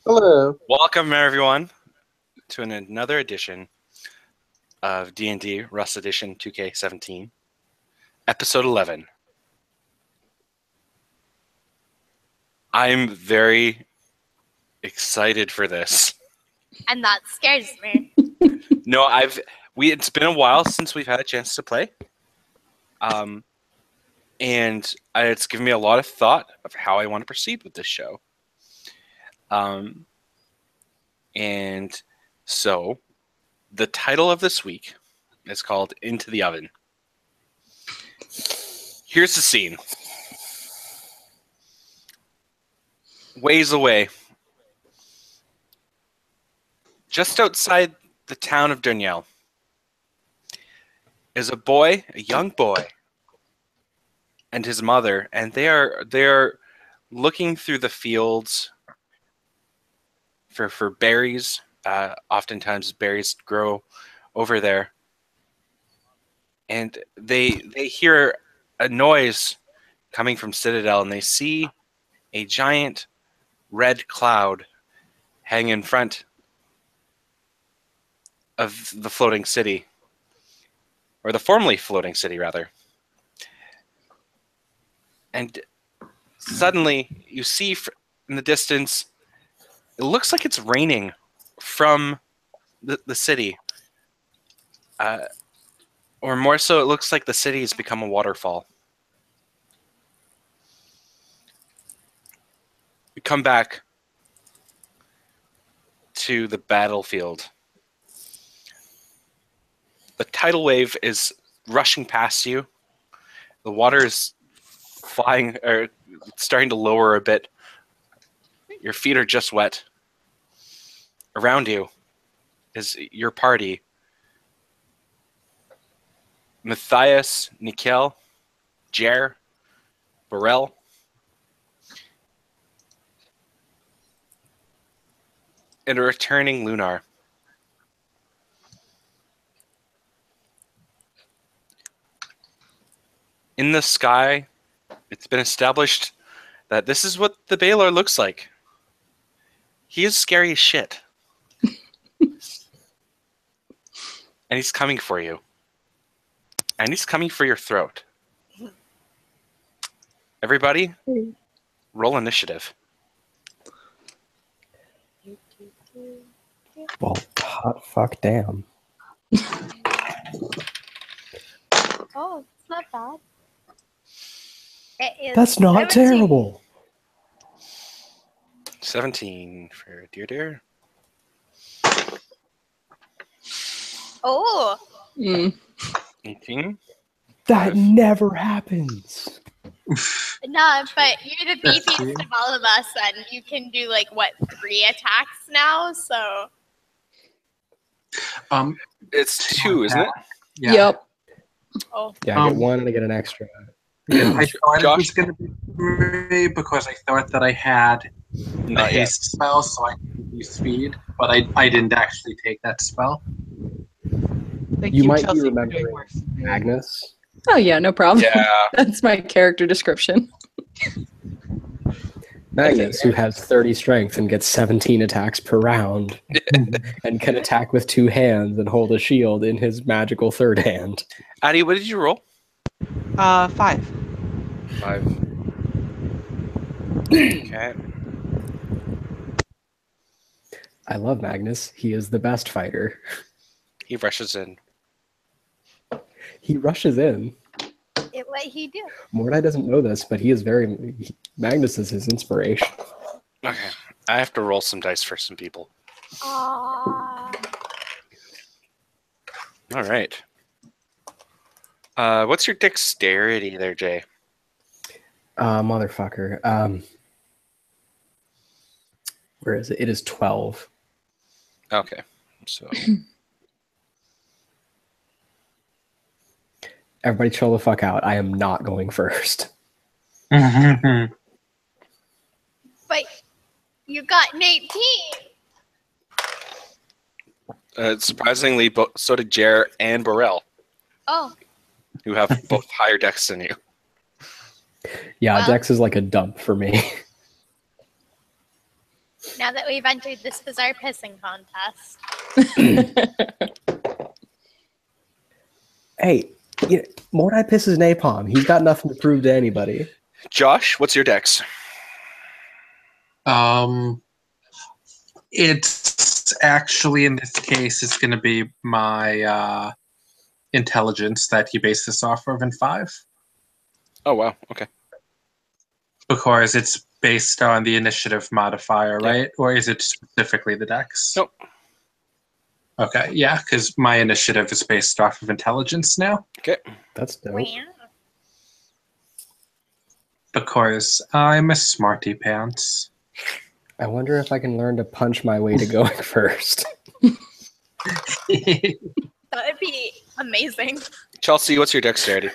Hello. Welcome, everyone, to another edition of D&D Russ Edition 2K17, Episode 11. I'm very excited for this. And that scares me. No, it's been a while since we've had a chance to play. And it's given me a lot of thought of how I want to proceed with this show. And so the title of this week is called Into the Oven. Here's the scene. Ways away, just outside the town of Duniel, is a young boy, and his mother, and they are looking through the fields for berries. Oftentimes berries grow over there, and they hear a noise coming from Citadel, and they see a giant red cloud hang in front of the floating city, or the formerly floating city, rather. And suddenly, you see in the distance, it looks like it's raining from the city. Or more so, it looks like the city has become a waterfall. We come back to the battlefield. The tidal wave is rushing past you. The water is flying, or starting to lower a bit. Your feet are just wet. Around you is your party. Matthias, Nikel, Jer, Burrell. And a returning Lunar. In the sky, it's been established that this is what the Baylor looks like. He is scary as shit. And he's coming for you. And he's coming for your throat. Everybody, roll initiative. Well, hot fuck damn. Oh, it's not bad. It is. That's not 17. terrible. 17 for Dear. Oh. 18. That never happens. No, but you're the beefiest of all of us, and you can do, 3 attacks now, so... It's 2, isn't it? Yeah. Yep. Oh. Yeah, I get one and I get an extra. I thought Josh? it was going to be 3 because I thought that I had a Not yet. haste spell, so I could use speed, but I didn't actually take that spell. Thank You might be Chelsea, for doing remembering worse. Agnes. Oh yeah, no problem. Yeah. That's my character description. Agnes, who has 30 strength and gets 17 attacks per round, and can attack with 2 hands and hold a shield in his magical third hand. Addie, what did you roll? 5. 5. Okay. I love Magnus. He is the best fighter. He rushes in. He rushes in. What he do? Mordai doesn't know this, but he is Magnus is his inspiration. Okay. I have to roll some dice for some people. Aww. All right. What's your dexterity there, Jay? Motherfucker. Where is it? It is 12. Okay. So Everybody chill the fuck out. I am not going first. But you got an 18. surprisingly, so did Jer and Burrell, Oh. who have both higher dex than you. Yeah, Well- Dex is like a dump for me. Now that we've entered this bizarre pissing contest. Hey, Mordai pisses napalm. He's got nothing to prove to anybody. Josh, what's your dex? It's actually, in this case, it's going to be my intelligence that you base this off of in 5. Oh, wow. Okay. Because it's based on the initiative modifier, Yeah. right? Or is it specifically the dex? Nope. Okay, yeah, because my initiative is based off of intelligence now. Okay. That's dope. Wow. Because I'm a smarty pants. I wonder if I can learn to punch my way to going first. That would be amazing. Chelsea, what's your dexterity?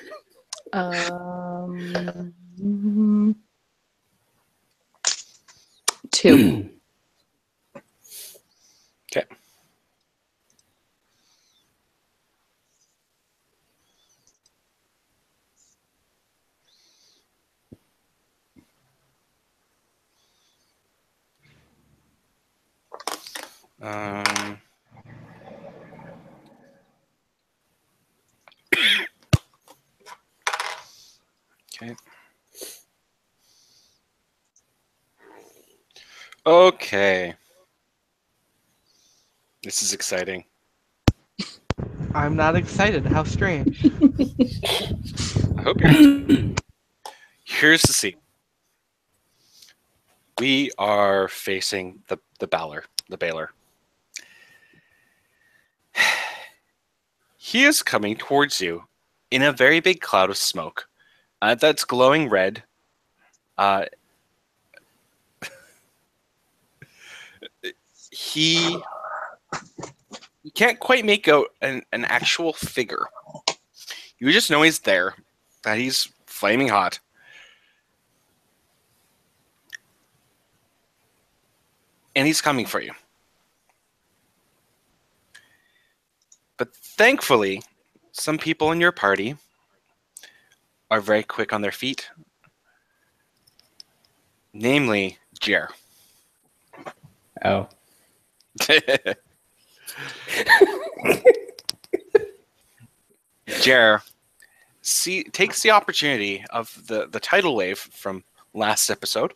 2. Okay. Okay. Okay. This is exciting. I'm not excited. How strange. I hope you're. Here's the scene. We are facing the Baler. He is coming towards you in a very big cloud of smoke that's glowing red. You can't quite make out an actual figure. You just know he's there, that he's flaming hot. And he's coming for you. But thankfully, some people in your party are very quick on their feet. Namely, Jer. Oh. Jer takes the opportunity of the tidal wave from last episode.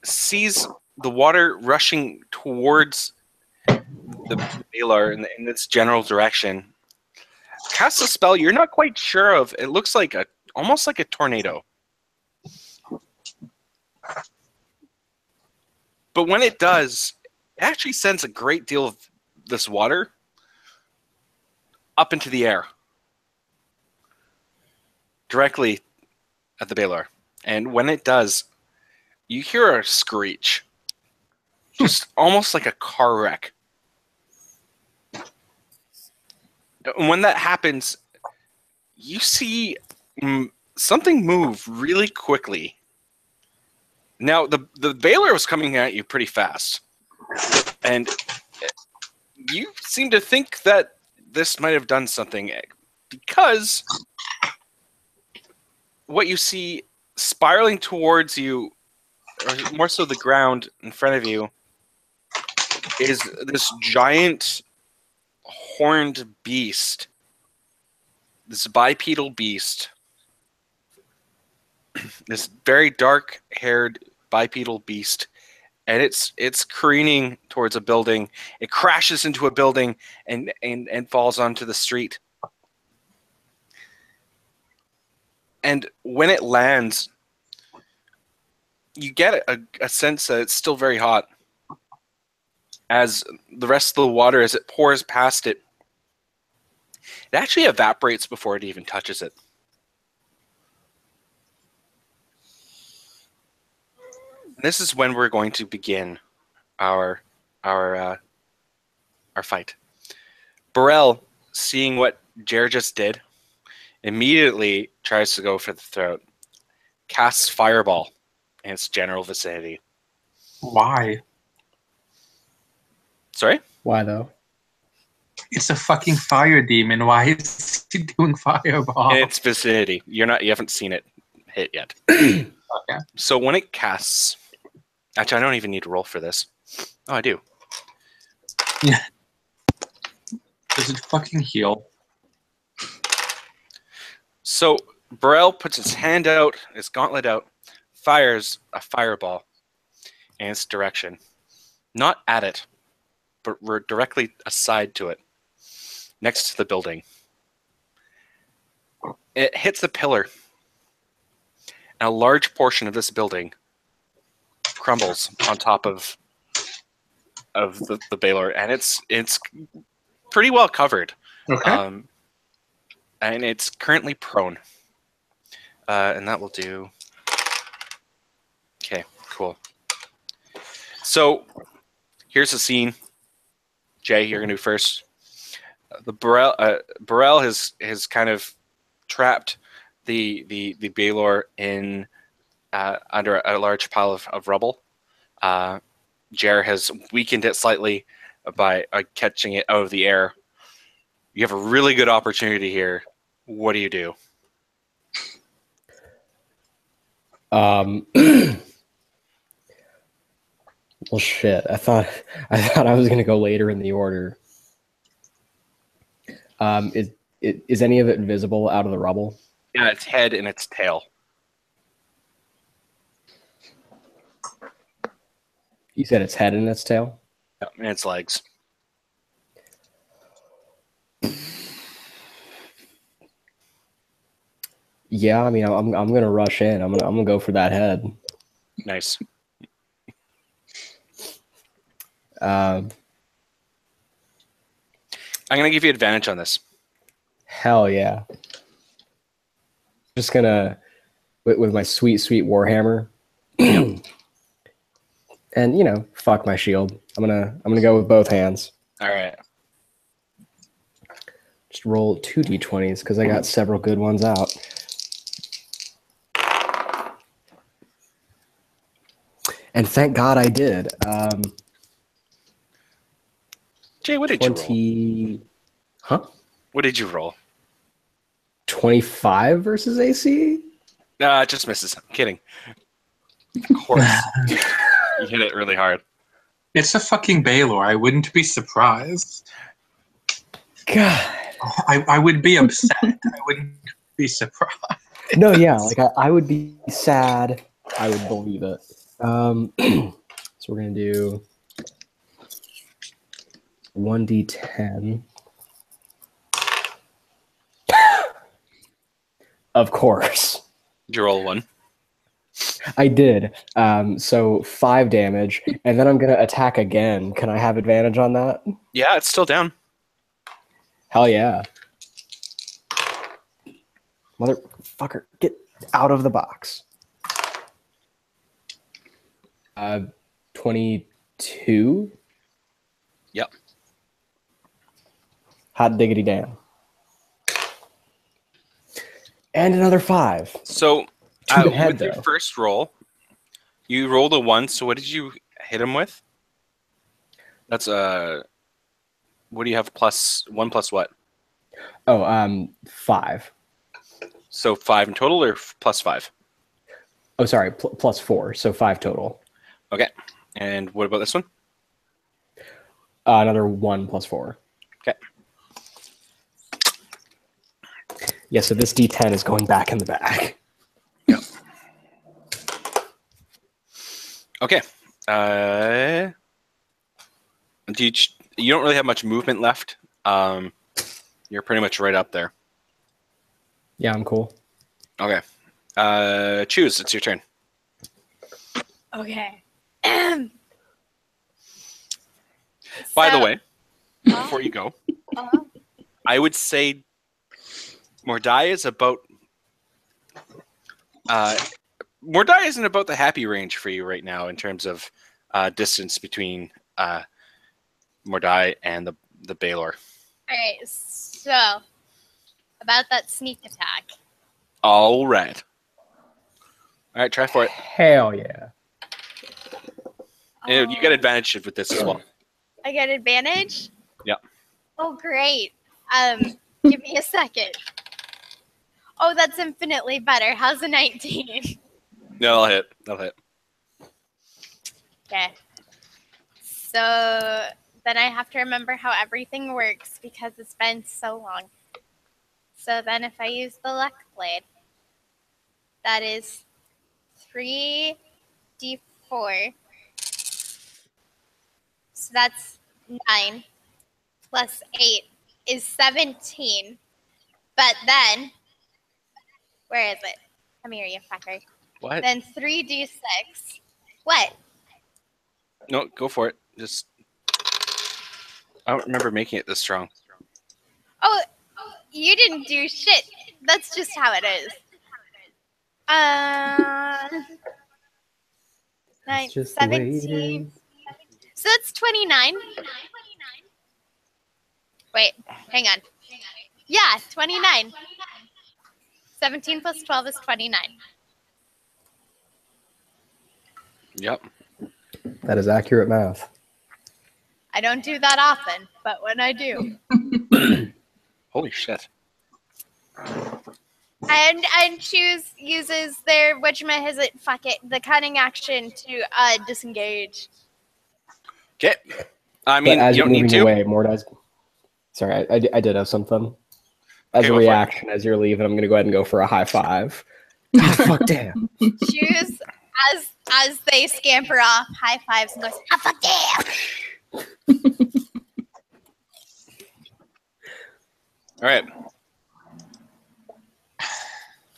Sees the water rushing towards the Balar in its general direction. Casts a spell you're not quite sure of. It looks like almost like a tornado. But when it does, it actually sends a great deal of this water up into the air, directly at the Balar. And when it does, you hear a screech, just almost like a car wreck. And when that happens, you see something move really quickly. Now, the Balar was coming at you pretty fast. And you seem to think that this might have done something, because what you see spiraling towards you, or more so the ground in front of you, is this giant horned beast, this bipedal beast, this very dark-haired bipedal beast, and it's careening towards a building. It crashes into a building and falls onto the street. And when it lands, you get a sense that it's still very hot, as the rest of the water, as it pours past it, it actually evaporates before it even touches it. This is when we're going to begin our fight. Burrell, seeing what Jer just did, immediately tries to go for the throat. Casts Fireball in its general vicinity. Why? Sorry? Why though? It's a fucking fire demon. Why is he doing fireball? In its vicinity. You haven't seen it hit yet. Okay. So when it casts, actually, I don't even need to roll for this. Oh, I do. Does it fucking heal? So Burrell puts his hand out, his gauntlet out, fires a fireball in its direction. Not at it, but we're directly aside to it, next to the building. It hits the pillar, and a large portion of this building crumbles on top of the Baylor, and it's pretty well covered. Okay. And it's currently prone. And that will do. Okay, cool. So here's the scene. Jay, you're gonna do first. The Burrell has kind of trapped the Baylor in under a large pile of rubble. Jer has weakened it slightly by catching it out of the air. You have a really good opportunity here. What do you do? Well, shit. I thought I was gonna go later in the order. Is any of it visible out of the rubble? Yeah, its head and its tail. You said its head and its tail? Yeah, and its legs. Yeah, I mean, I'm gonna rush in. I'm gonna go for that head. Nice. Um, I'm gonna give you advantage on this. Hell yeah. Just gonna with my sweet warhammer. And fuck my shield. I'm gonna go with both hands. All right. Just roll 2 d20s because I got several good ones out. And thank God I did. Jay, what did you roll? Huh? What did you roll? 25 versus AC? Nah, it just misses. I'm kidding. Of course. You hit it really hard. It's a fucking Baylor. I wouldn't be surprised. God. I would be upset. I wouldn't be surprised. No, yeah, like I would be sad. I would believe it. So we're gonna do 1d10. Of course. Did you roll 1? I did. So 5 damage, and then I'm gonna attack again. Can I have advantage on that? Yeah, it's still down. Hell yeah. Motherfucker, get out of the box. 22? Yep. Hot diggity damn. And another 5. So To the head, with your though. first roll, you rolled a 1. So what did you hit him with? That's what do you have? +1 plus what? Oh, 5. So 5 in total, or +5? Oh, sorry, plus 4, so 5 total. Okay. And what about this one? Another 1 plus 4. Okay. Yeah, so this D10 is going back in the bag. Yep. Okay. You don't really have much movement left. You're pretty much right up there. Yeah, I'm cool. Okay. Choose. It's your turn. Okay. By the way, before you go, uh, I would say Mordai is about. Mordai isn't about the happy range for you right now in terms of distance between Mordai and the Baylor. all right. So about that sneak attack. All right. All right, try for it. Hell yeah. And you get advantage with this as well. I get advantage? Yep. Oh, great. Give me a second. Oh, that's infinitely better. How's a 19? No, I'll hit. I'll hit. Okay. So then I have to remember how everything works because it's been so long. So then if I use the luck blade, that is 3d4. So that's 9 plus 8 is 17. But then, where is it? Come here, you fucker. What? Then 3d6. What? No, go for it. Just. I don't remember making it this strong. Oh, you didn't do shit. That's just how it is. 9, just the way it 17. is. So that's 29. Wait, hang on. Yeah, 29. 17 plus 12 is 29. Yep. That is accurate math. I don't do that often, but when I do. Holy shit. And Choose uses their the cunning action to disengage. Okay. I mean, But as you you're don't need moving to. away, Mordi's. Sorry, I did have something. As Okay, a go for it. reaction, as you're leaving, I'm going to go ahead and go for a high five. Ah, fuck damn. Choose as they scamper off, high fives and goes, "Ah, fuck damn!" All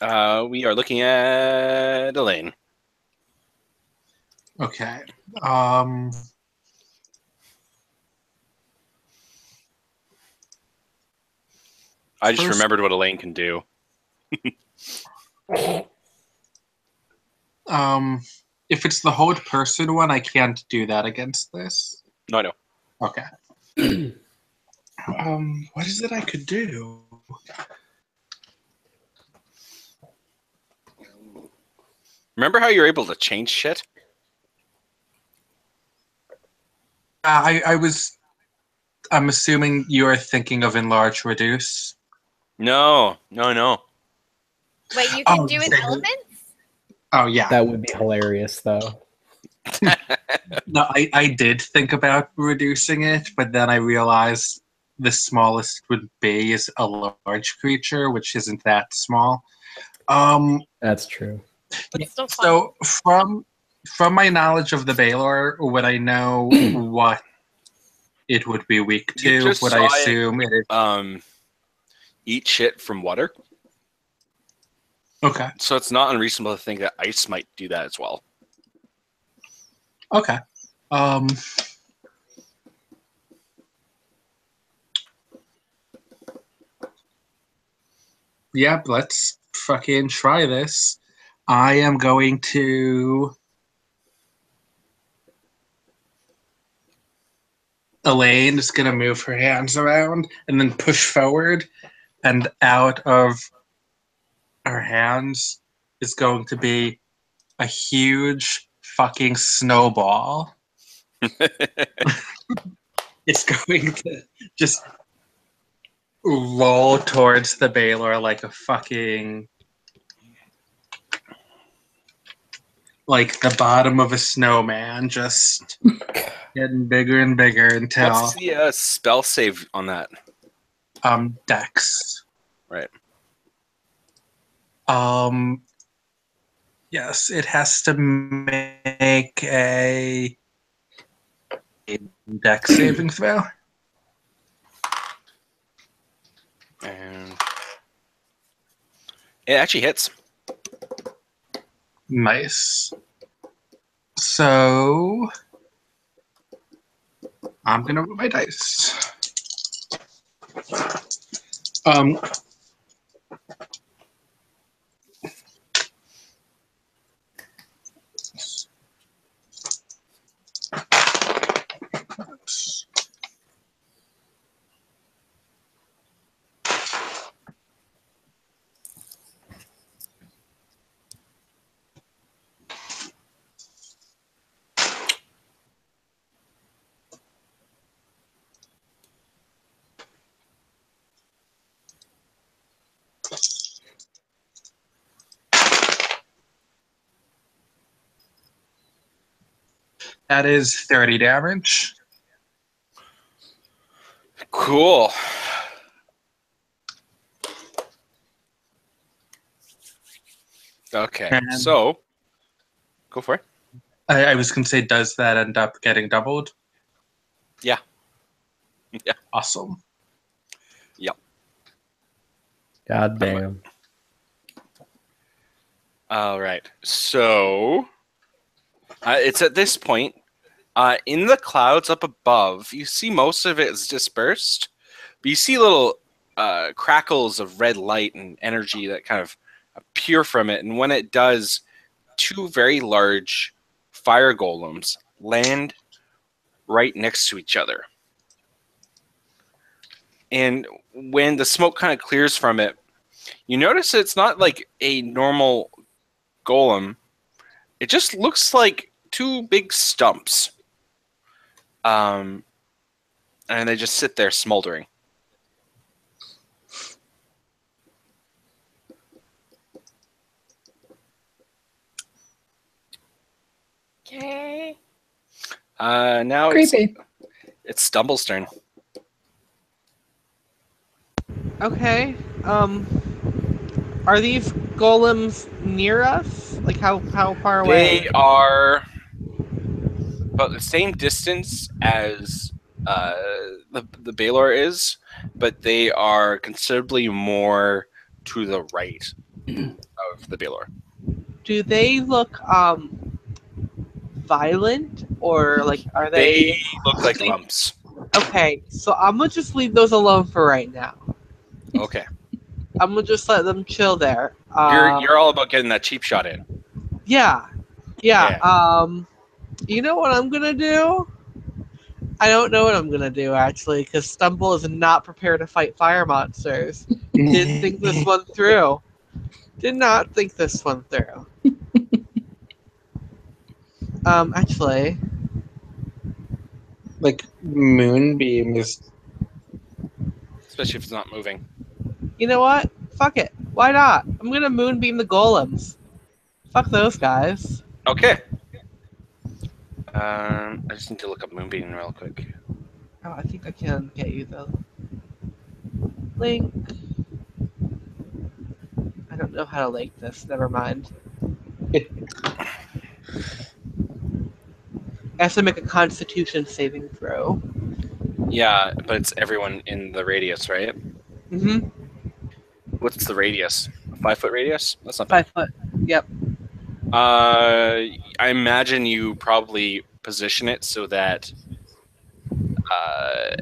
right. We are looking at Elaine. Okay. I just First- remembered what Elaine can do. If it's the hold person one, I can't do that against this. No, I know. Okay. What is it I could do? Remember how you're able to change shit? I'm assuming you're thinking of enlarge, reduce. No. What you can Oh, do with okay. elements? Oh yeah. That would be hilarious, though. No, I did think about reducing it, but then I realized the smallest would be is a large creature, which isn't that small. That's true. But still fun. So from my knowledge of the Baylor, would I know what it would be weak You to? just Would I saw it. assume it is Eat shit from water. okay? So it's not unreasonable to think that ice might do that as well. Okay. Yeah, let's fucking try this. I am going to. Elaine is going to move her hands around and then push forward, and out of her hands is going to be a huge fucking snowball. It's going to just roll towards the Baylor like a fucking. Like the bottom of a snowman, just getting bigger and bigger until. What's the spell save on that? Dex. Right. Yes, it has to make a Dex saving throw. And it actually hits. Nice. So I'm gonna roll my dice. That is 30 damage. Cool. Okay, And- so go for it. I was going to say, does that end up getting doubled? Yeah. Yeah. Awesome. Yep. God damn. All right. So it's at this point in the clouds up above. You see most of it is dispersed, but you see little crackles of red light and energy that kind of appear from it. And when it does, two very large fire golems land right next to each other. And when the smoke kind of clears from it, you notice it's not like a normal golem. It just looks like two big stumps. And they just sit there smoldering. Okay. Now Creepy. it's Stumble's turn. Okay. Are these golems near us? Like how far away? They are about the same distance as the Baylor is, but they are considerably more to the right of the Baylor. Do they look violent, or like are They they? look like lumps. Okay, so I'm gonna just leave those alone for right now. Okay. I'm gonna just let them chill there. You're all about getting that cheap shot in. Yeah. You know what I'm gonna do? I don't know what I'm gonna do actually, because Stumble is not prepared to fight fire monsters. Didn't think this one through. Did not think this one through. Actually, Like, Moonbeam is... Especially if it's not moving. you know what? Fuck it. Why not? I'm gonna moonbeam the golems. Fuck those guys. Okay. I just need to look up Moonbeam real quick. Oh, I think I can get you the link. I don't know how to link this. Never mind. I have to make a Constitution saving throw. Yeah, but it's everyone in the radius, right? Mm-hmm. What's the radius? A 5-foot radius? That's not bad. 5 foot. Yep. I imagine you probably position it so that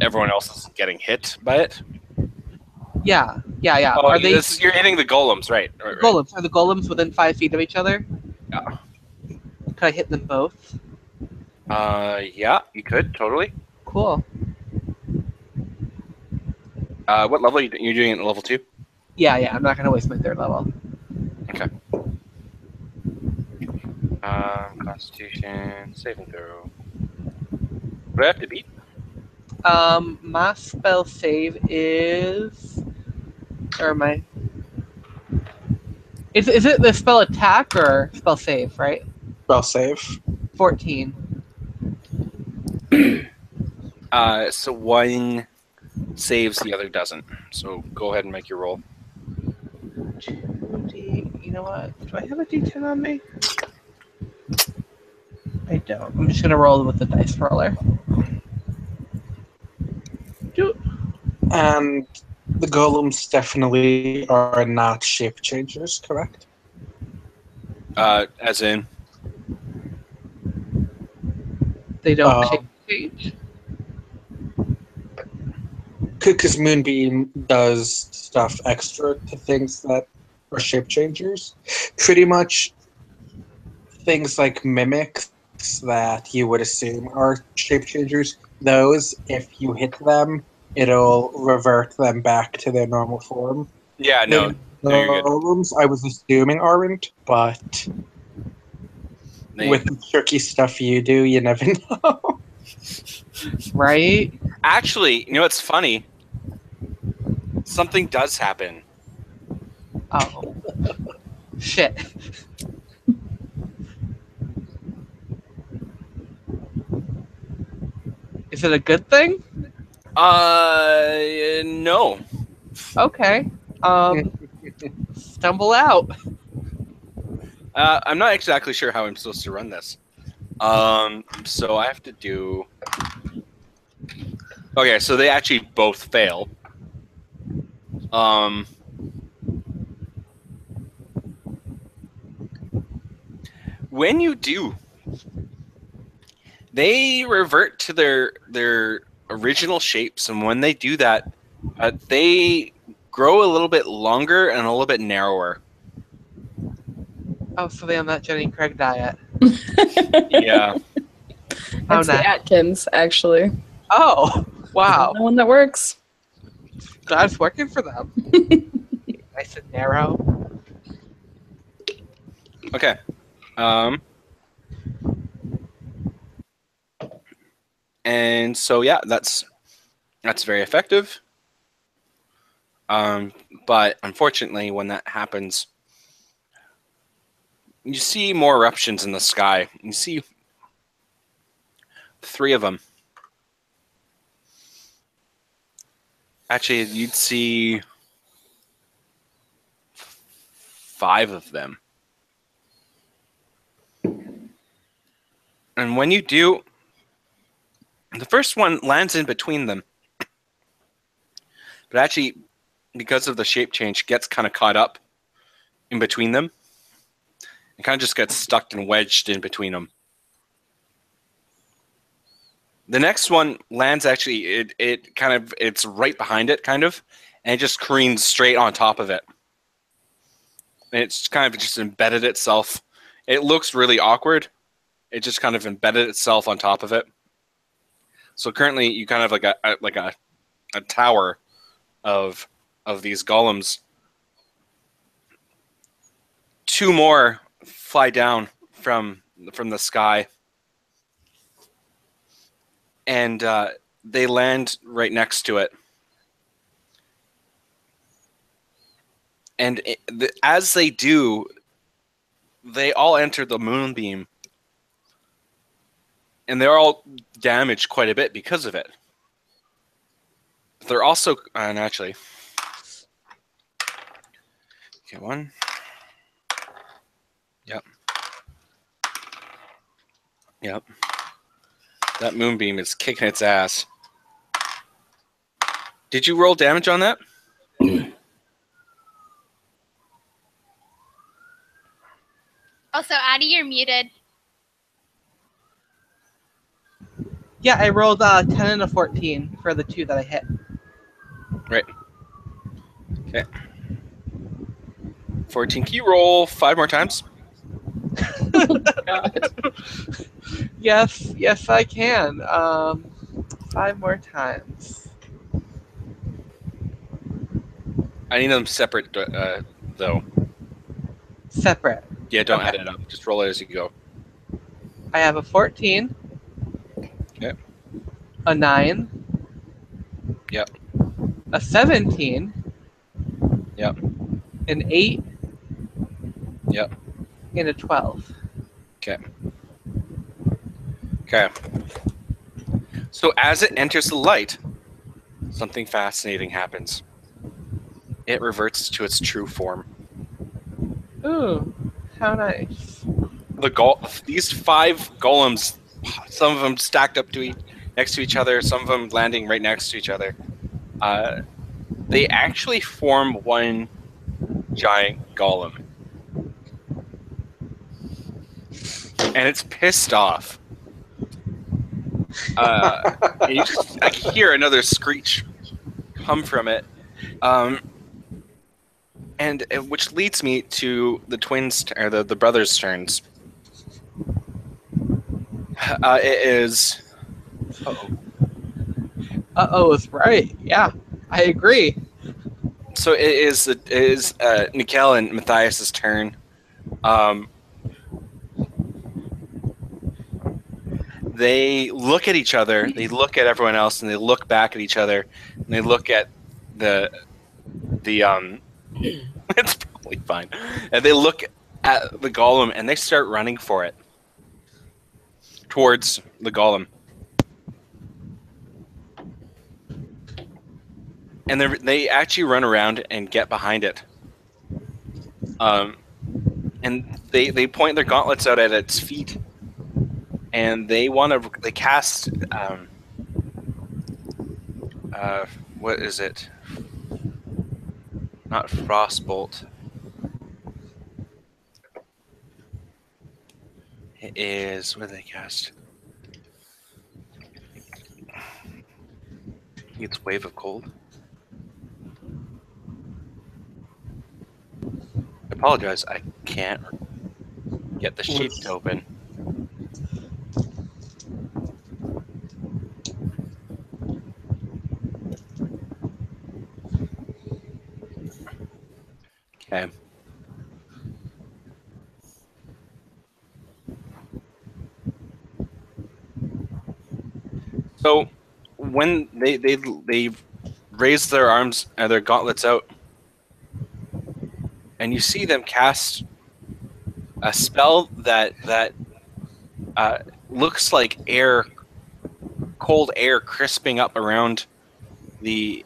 everyone else is getting hit by it. Yeah. Oh, Are they you're hitting the golems, right? Right. golems? Are the golems within 5 feet of each other? Yeah. Could I hit them both? Yeah, you could totally. Cool. What level you're doing it at level 2? Yeah. I'm not gonna waste my 3rd level. Okay. Constitution saving throw. What do I have to beat? My spell save is. Or my. Is it the spell attack or spell save? Right. Spell save. 14. So one saves, the other doesn't. So go ahead and make your roll. 2D. You know what? Do I have a D10 on me? I don't. I'm just gonna roll with the dice roller. And the golems definitely are not shape changers, correct? As in, They don't Um, change. Because Moonbeam does stuff extra to things that are shape changers. Pretty much things like mimics that you would assume are shape changers. Those, if you hit them, it'll revert them back to their normal form. yeah, no, The no, you're good. golems, I was assuming aren't, but with the tricky stuff you do, you never know. Right? Actually, you know what's funny? Something does happen. Oh. Shit. Is it a good thing? No. Okay. Stumble out. I'm not exactly sure how I'm supposed to run this. So I have to do. Okay, so they actually both fail. When you do, they revert to their original shapes, and when they do that, they grow a little bit longer and a little bit narrower. Oh, so they on that Jenny Craig diet. Yeah. Oh, It's the nice. Atkins, actually. Oh, wow. The one that works. Glad it's working for them. Nice and narrow. Okay. And so yeah, that's very effective. But unfortunately, when that happens, you see more eruptions in the sky. You see 3 of them. Actually, you'd see 5 of them. And when you do, the first one lands in between them. But actually, because of the shape change, gets kind of caught up in between them. It kind of just gets stuck and wedged in between them. The next one lands actually, it's right behind it, kind of, and it just careens straight on top of it. And it's kind of just embedded itself. It looks really awkward. It just kind of embedded itself on top of it. So currently, you kind of like a tower of these golems. 2 more fly down from the sky, and they land right next to it. And as they do, they all enter the moonbeam, and they're all damaged quite a bit because of it. They're also, and actually, okay, 1. Yep. That moonbeam is kicking its ass. Did you roll damage on that? Also, Addie, you're muted. Yeah, I rolled 10 and a 14 for the 2 that I hit. Right. Okay. 14. Can you roll 5 more times? God. Yes, I can. 5 more times. I need them separate, though. Separate. Yeah, don't Okay. add it up. Just roll it as you go. I have a 14. Okay. A 9. Yep. A 17. Yep. An 8. Yep. And a 12. Okay. Okay. So as it enters the light, something fascinating happens. It reverts to its true form. Ooh, how nice. These 5 golems, some of them stacked up next to each other, some of them landing right next to each other. They actually form one giant golem. And it's pissed off. I can hear another screech come from it. And which leads me to the twins, or the brothers' turns. It is. Uh-oh is right. Yeah, I agree. So it is Nikel and Matthias's turn. They look at each other, they look at everyone else, and they look back at each other, and they look at the it's probably fine. And they look at the golem, and they start running for it towards the golem. and they actually run around and get behind it. And they point their gauntlets out at its feet, and they cast what is it? Not Frostbolt. It is, what do they cast? It's Wave of Cold. I apologize, I can't get the sheet to open. Okay. So when they raise their arms and their gauntlets out, and you see them cast a spell that looks like cold air crisping up around the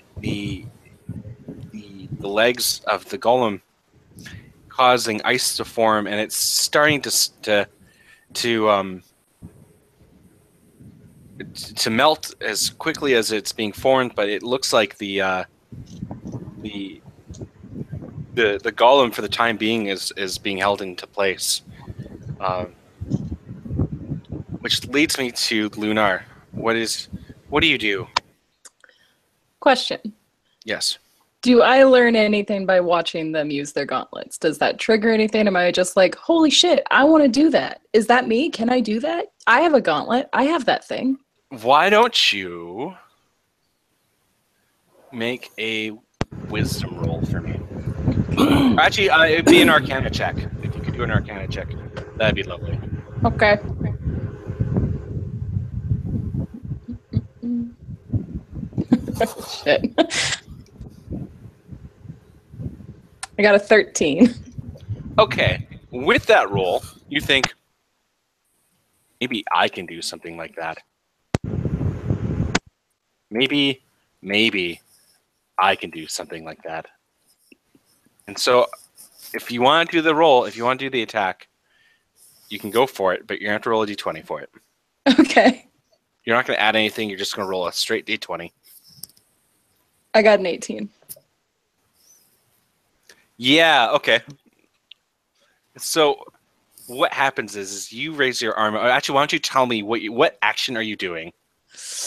legs of the golem, causing ice to form, and it's starting to melt as quickly as it's being formed. But it looks like the golem for the time being is being held into place. Which leads me to Lunar. What do you do? Question. Yes. Do I learn anything by watching them use their gauntlets? Does that trigger anything? Am I just like, holy shit, I want to do that? Is that me? Can I do that? I have a gauntlet. I have that thing. Why don't you make a wisdom roll for me? Actually, it'd be an Arcana check. If you could do an Arcana check, that'd be lovely. Okay. Shit. I got a 13. Okay. With that roll, you think maybe I can do something like that. Maybe I can do something like that. And so, if you want to do the roll, if you want to do the attack, you can go for it, but you're going to have to roll a d20 for it. Okay. You're not going to add anything. You're just going to roll a straight d20. I got an 18. Yeah, okay. So, what happens is you raise your arm. Actually, why don't you tell me what action are you doing?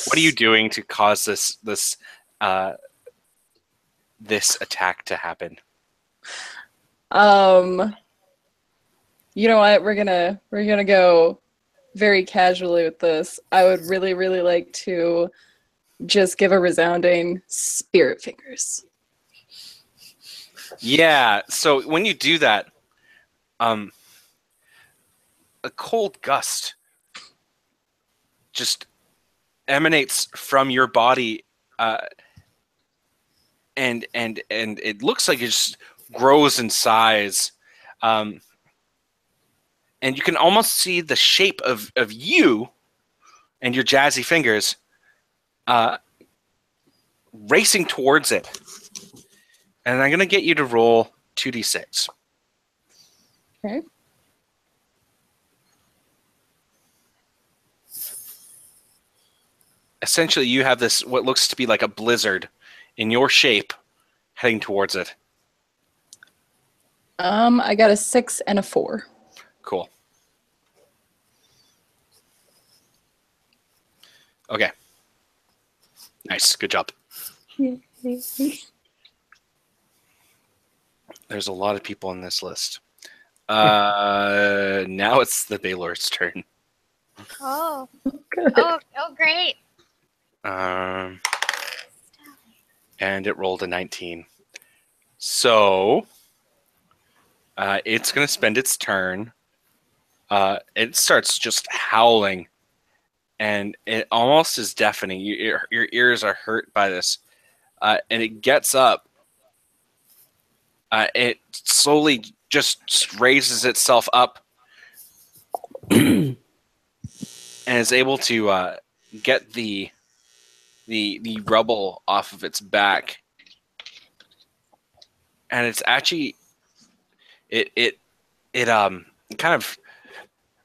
What are you doing to cause this attack to happen? You know what? We're gonna go very casually with this. I would really, really like to just give a resounding spirit fingers. Yeah. So when you do that, a cold gust just emanates from your body, and it looks like it just grows in size, and you can almost see the shape of you and your jazzy fingers racing towards it. And I'm going to get you to roll 2d6. Okay. Essentially, you have this, what looks to be like a blizzard in your shape heading towards it. I got a 6 and a 4. Cool. Okay. Nice. Good job. There's a lot of people on this list. Now it's the Baylor's turn. Oh. Good. Oh, great. And it rolled a 19. So it's going to spend its turn. It starts just howling, and it almost is deafening. Your ears are hurt by this. And it gets up. It slowly just raises itself up and is able to get the rubble off of its back and it's actually it kind of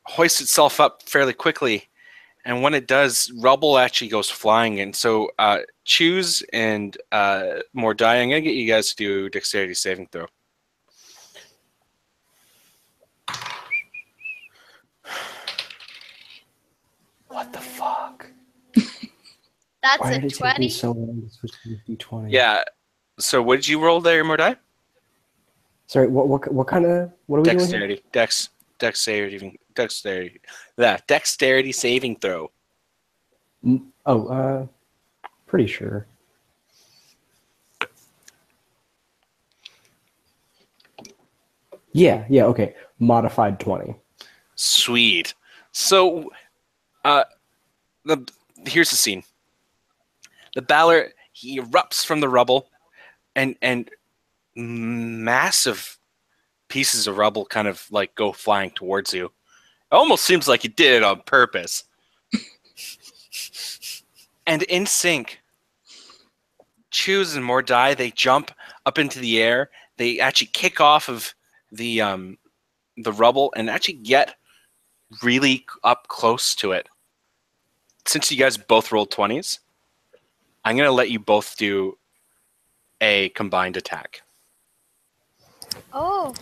hoists itself up fairly quickly, and when it does, rubble actually goes flying. And so Choose and Mordai, I'm gonna get you guys to do dexterity saving throw. What the fuck? That's Why a did it take me 20. so long to switch to the D20? Yeah. So what did you roll there, Mordai? Sorry, what kind of what are we doing here? Dexterity saving throw. Pretty sure. Yeah, okay. Modified 20. Sweet. So, here's the scene. The Balor, he erupts from the rubble, and massive pieces of rubble kind of like go flying towards you. It almost seems like you did it on purpose. And in sync, Choose and Mordai, they jump up into the air. They actually kick off of the rubble and actually get really up close to it. Since you guys both rolled 20s, I'm going to let you both do a combined attack. Oh,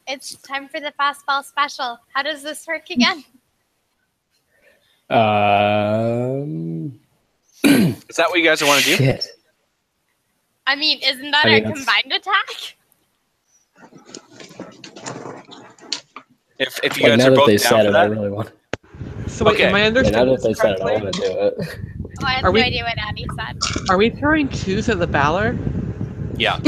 it's time for the fastball special. How does this work again? Is that what you guys want to do? Shit. I mean, isn't that I mean, our that's- combined attack? If you Like, guys now are that both they down said for it, I that, really want. So wait, Okay. am I Yeah, now understanding that they this said it, I correctly? want to do it. Oh, I have Are no we- idea what Abby said. Are we throwing Choose at the Balor? yeah.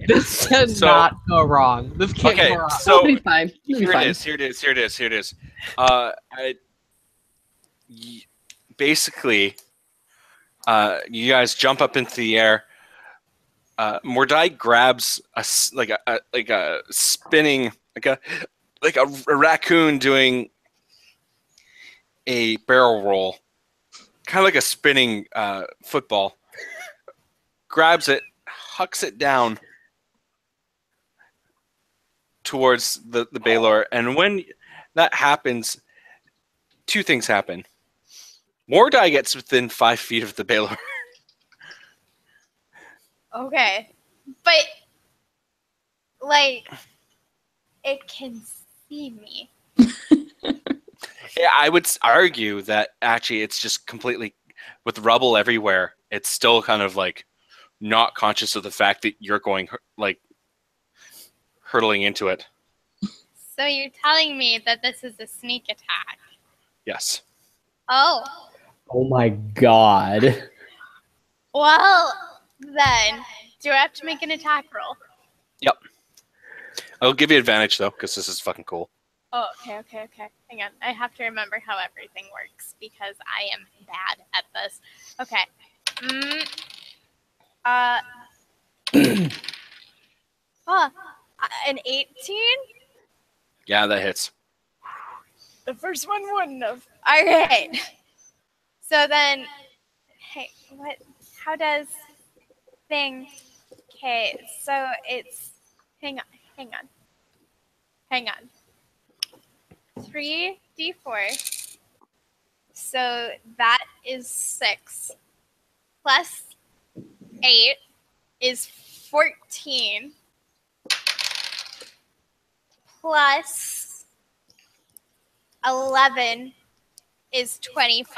This cannot go wrong. This can't Okay, go wrong. so It'll be fine. It'll be here fine. it is. Basically, you guys jump up into the air. Mordai grabs a spinning like a raccoon doing a barrel roll, kind of like a spinning football. Grabs it, hucks it down towards the Balor, and when that happens, two things happen. Mordai gets within 5 feet of the Balor. Okay, but like, it can see me. Yeah, I would argue that actually it's just completely with rubble everywhere. It's still kind of like not conscious of the fact that you're going like hurtling into it. So you're telling me that this is a sneak attack? Yes. Oh, Oh my god. well then, do I have to make an attack roll? Yep. I'll give you advantage though, because this is fucking cool. Oh, okay. Hang on. I have to remember how everything works because I am bad at this. Okay. An 18? Yeah, that hits. The first one wouldn't have. All right. So then, hey, what? How does thing? Okay, so it's. Hang on. 3d4. So that is 6 plus 8 is 14 plus 11 is 25.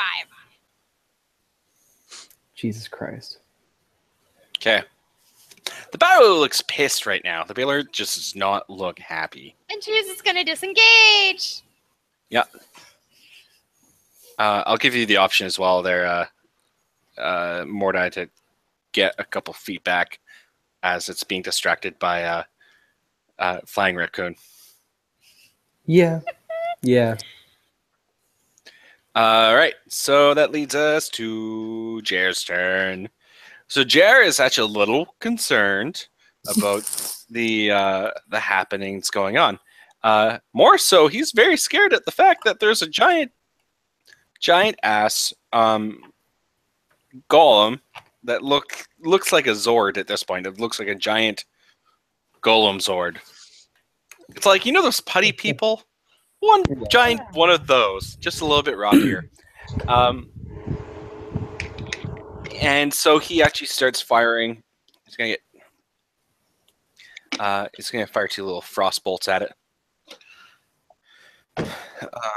Jesus Christ. Okay. The Balor looks pissed right now. The Balor just does not look happy. And Choose is going to disengage. Yeah. I'll give you the option as well there, Mordai, to get a couple feet back as it's being distracted by flying raccoon. Yeah. All right, so that leads us to Jer's turn. So Jer is actually a little concerned about the happenings going on. More so, he's very scared at the fact that there's a giant ass golem that looks like a Zord at this point. It looks like a giant golem Zord. It's like, you know those putty people? One giant one of those, just a little bit rockier. And so he actually starts firing. He's gonna fire 2 little frost bolts at it.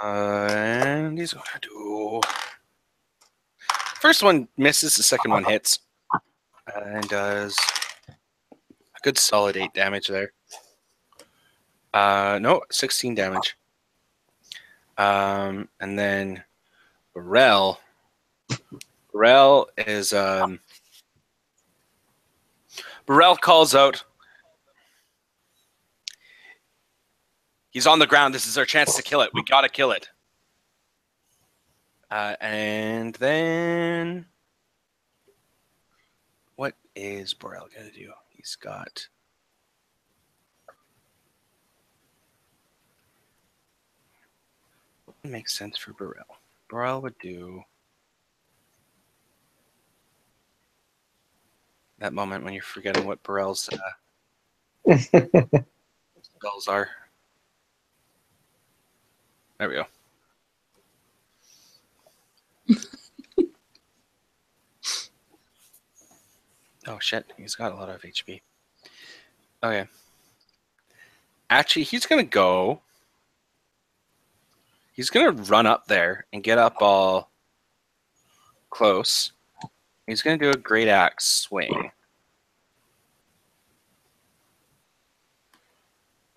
And he's gonna do. First one misses, the second one hits, and does a good solid 8 damage there. No, 16 damage. And then Burrell is Burrell calls out. He's on the ground. This is our chance to kill it. We gotta kill it. And then what is Burrell gonna do? He's got. What makes sense for Burrell? Burrell would do that moment when you're forgetting what Burrell's spells are. There we go. Oh shit, he's got a lot of HP. Okay. Actually, he's gonna run up there and get up all close. He's gonna do a great axe swing.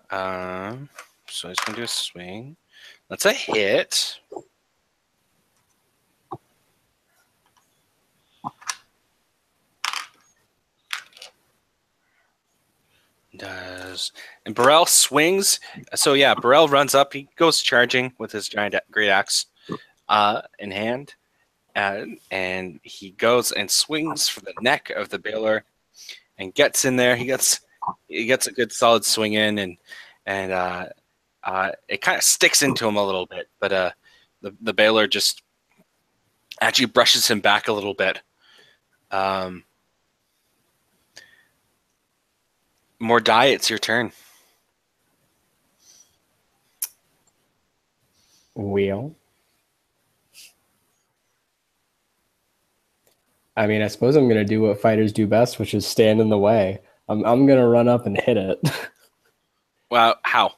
So he's gonna do a swing. That's a hit. And Burrell swings. So yeah, Burrell runs up. He goes charging with his giant great axe in hand, and he goes and swings for the neck of the Baylor, and gets in there. He gets a good solid swing in, and it kind of sticks into him a little bit, but the Baylor just actually brushes him back a little bit. More die, it's your turn. Wheel. I mean, I suppose I'm going to do what fighters do best, which is stand in the way. I'm going to run up and hit it. Well, how?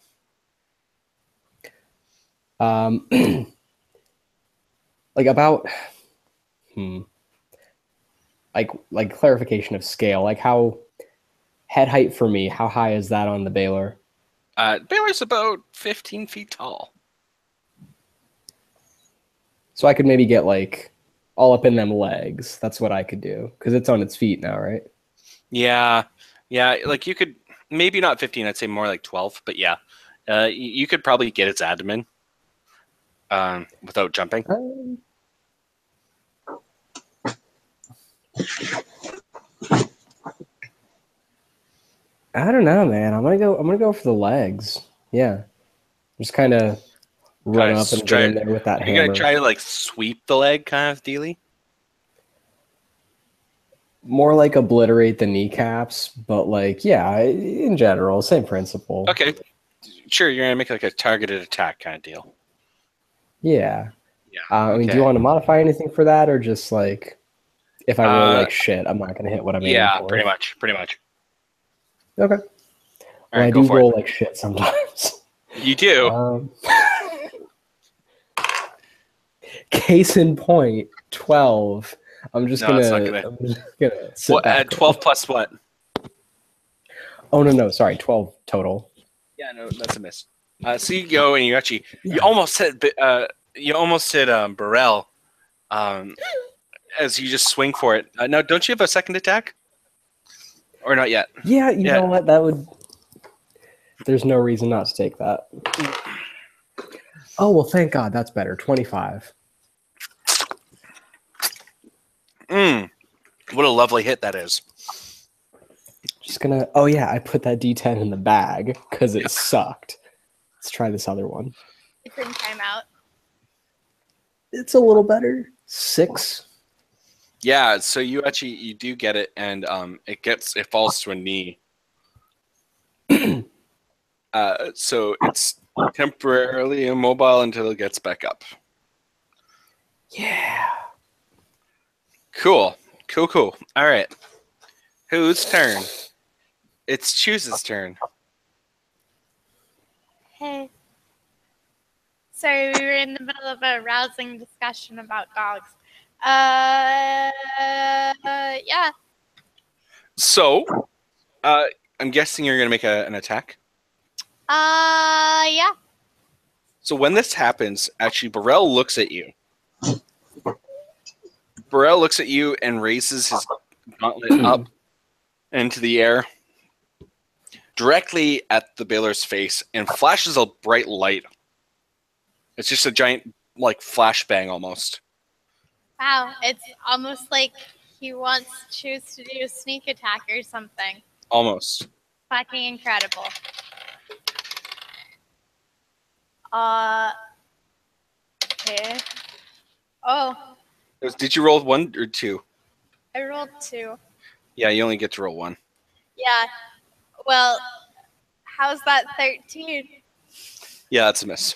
Like about, like clarification of scale, like how head height for me, how high is that on the Baylor? Baylor's about 15 feet tall. So I could maybe get like all up in them legs. That's what I could do because it's on its feet now, right? Yeah. Like you could maybe not 15. I'd say more like 12. But yeah, you could probably get its abdomen without jumping. I don't know, man. I'm gonna go for the legs. Yeah, just kind of run up and get in there with that hammer. You're gonna try to like sweep the leg, kind of dealy. More like obliterate the kneecaps, but like yeah, in general, same principle. Okay, sure. You're gonna make like a targeted attack kind of deal. Yeah. Yeah. I mean, do you want to modify anything for that, or just like if I roll like shit, I'm not gonna hit what I'm aiming for? Yeah, pretty much. Okay. All well, right, I go do for roll it. like shit sometimes. You do. Case in point, 12. I'm just gonna sit What, back. 12 plus what? Oh no, sorry, 12 total. Yeah, no, that's a miss. So you go and you almost hit Burrell, as you just swing for it. Now, don't you have a second attack? Or not yet? Yeah, you know what? That would. There's no reason not to take that. Oh well, thank God, that's better. 25. What a lovely hit that is. Just gonna. Oh yeah, I put that D10 in the bag because it sucked. Let's try this other one. It's in timeout. It's a little better. 6. Yeah, so you do get it, and it falls to a knee. So it's temporarily immobile until it gets back up. Yeah. Cool. All right. Whose turn? It's Choose's turn. Hey. Sorry, we were in the middle of a rousing discussion about dogs. Yeah. So, I'm guessing you're gonna make an attack. Yeah. So when this happens, actually, Burrell looks at you. Burrell looks at you and raises his gauntlet up into the air, directly at the Baylor's face, and flashes a bright light. It's just a giant, like, flashbang almost. Wow, it's almost like he wants to choose to do a sneak attack or something. Almost. Fucking incredible. Okay. Oh, Did you roll 1 or 2? I rolled 2. Yeah, you only get to roll 1. Yeah. Well, how's that 13? Yeah, that's a miss.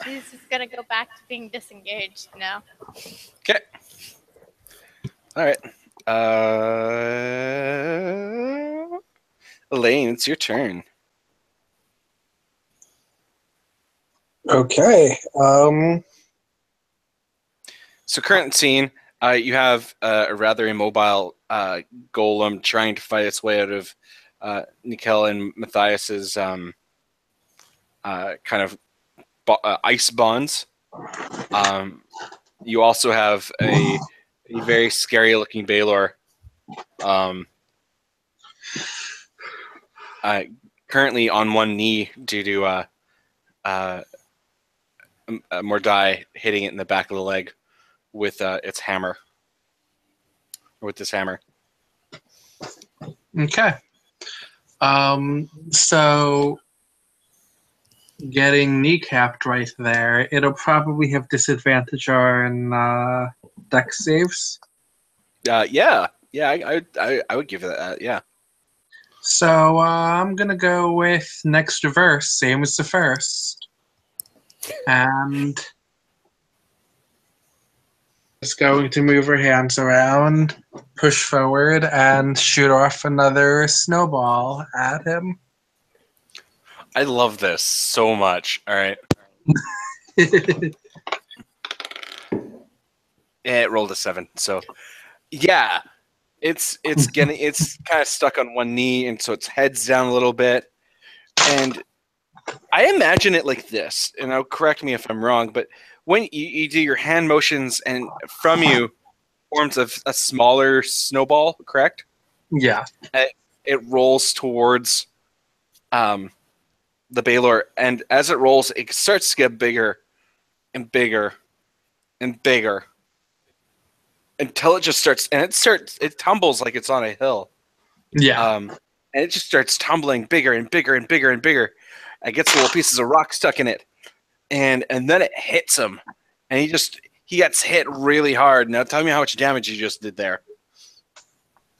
He's just gonna go back to being disengaged now. Okay. All right. Elaine, it's your turn. Okay. So current scene, you have a rather immobile golem trying to fight its way out of Nikel and Matthias's kind of ice bonds. You also have a very scary-looking Baylor, currently on one knee due to Mordai hitting it in the back of the leg with its hammer, or with this hammer. Okay. So getting kneecapped right there, it'll probably have disadvantage on dex saves. Yeah, I would give it that. Yeah. So I'm gonna go with next reverse, same as the first, and just going to move her hands around, push forward, and shoot off another snowball at him. I love this so much. All right. It rolled a 7. So, yeah, it's kind of stuck on one knee, and so its head's down a little bit. And I imagine it like this, and I'll correct me if I'm wrong, but when you do your hand motions, and from you forms a smaller snowball, correct? Yeah. It rolls towards the Baylor, and as it rolls, it starts to get bigger and bigger and bigger until it just starts, and it tumbles like it's on a hill. Yeah. And it just starts tumbling bigger and bigger and bigger and bigger. It gets little pieces of rock stuck in it, and then it hits him, and he gets hit really hard. Now tell me how much damage you just did there.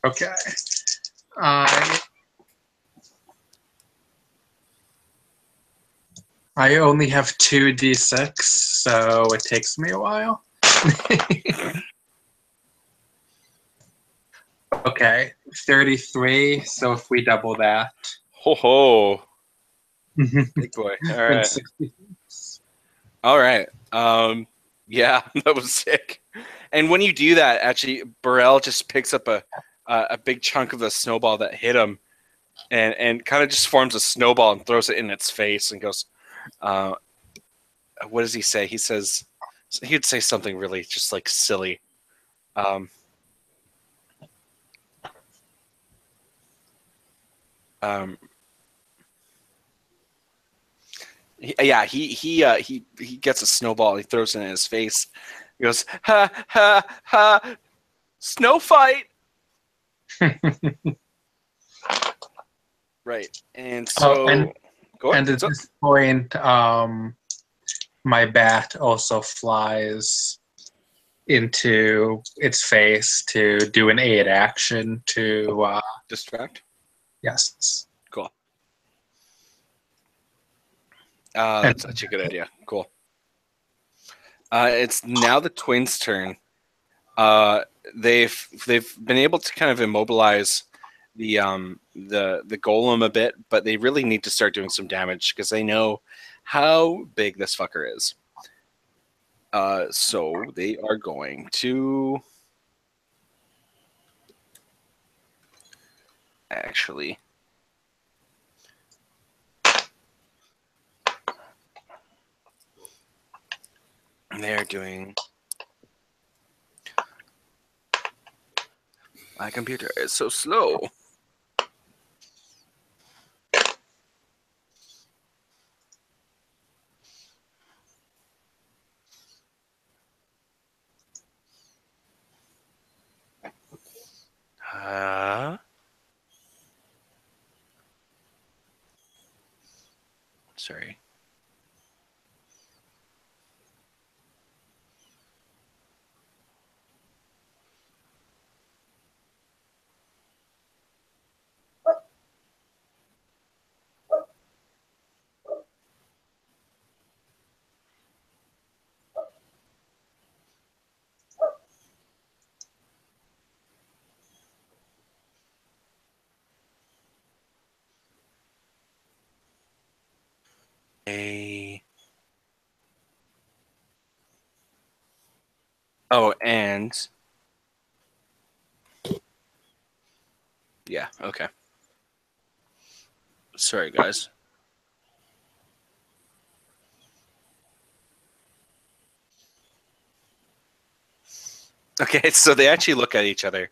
Okay. I only have 2d6, so it takes me a while. Okay, 33, so if we double that. Ho ho. Big boy. All right. 66. All right. Yeah, that was sick. And when you do that, actually, Burrell just picks up a big chunk of the snowball that hit him, and kind of just forms a snowball and throws it in its face and goes, what does he say? He says, he'd say something really just like silly. He gets a snowball. He throws it in his face. He goes, ha ha ha, snow fight. Right, and so go ahead. And at this point, my bat also flies into its face to do an aid action to Distract. yes. Cool. That's actually a good idea. Cool. It's now the twins' turn. They've been able to kind of immobilize the golem a bit, but they really need to start doing some damage because they know how big this fucker is. So they are going to actually. They're doing. My computer is so slow. Sorry. Oh, and yeah, okay. Sorry, guys. Okay, so they actually look at each other.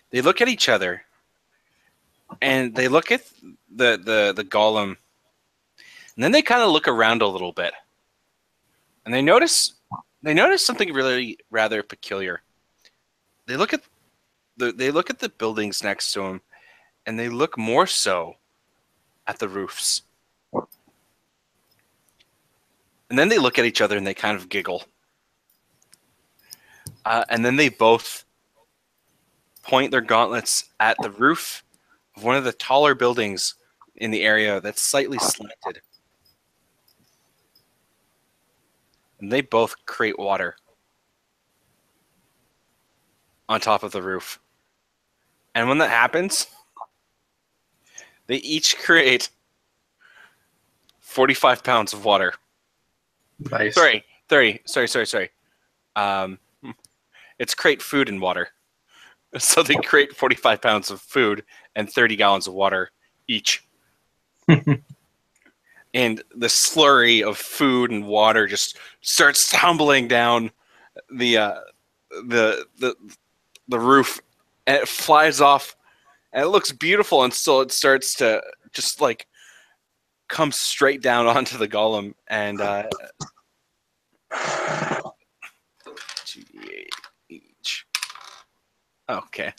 They look at each other, and they look at the golem, and then they kind of look around a little bit, and they notice something really rather peculiar. They look at the buildings next to them, and they look more so at the roofs. And then they look at each other and they kind of giggle. And then they both point their gauntlets at the roof of one of the taller buildings in the area that's slightly slanted. And they both create water on top of the roof. And when that happens, they each create 45 pounds of water. Nice. Sorry. It's create food and water. So they create 45 pounds of food and 30 gallons of water each. And the slurry of food and water just starts tumbling down the roof, and it flies off, and it looks beautiful, and so it starts to just like come straight down onto the golem, and 2d8 each. Okay.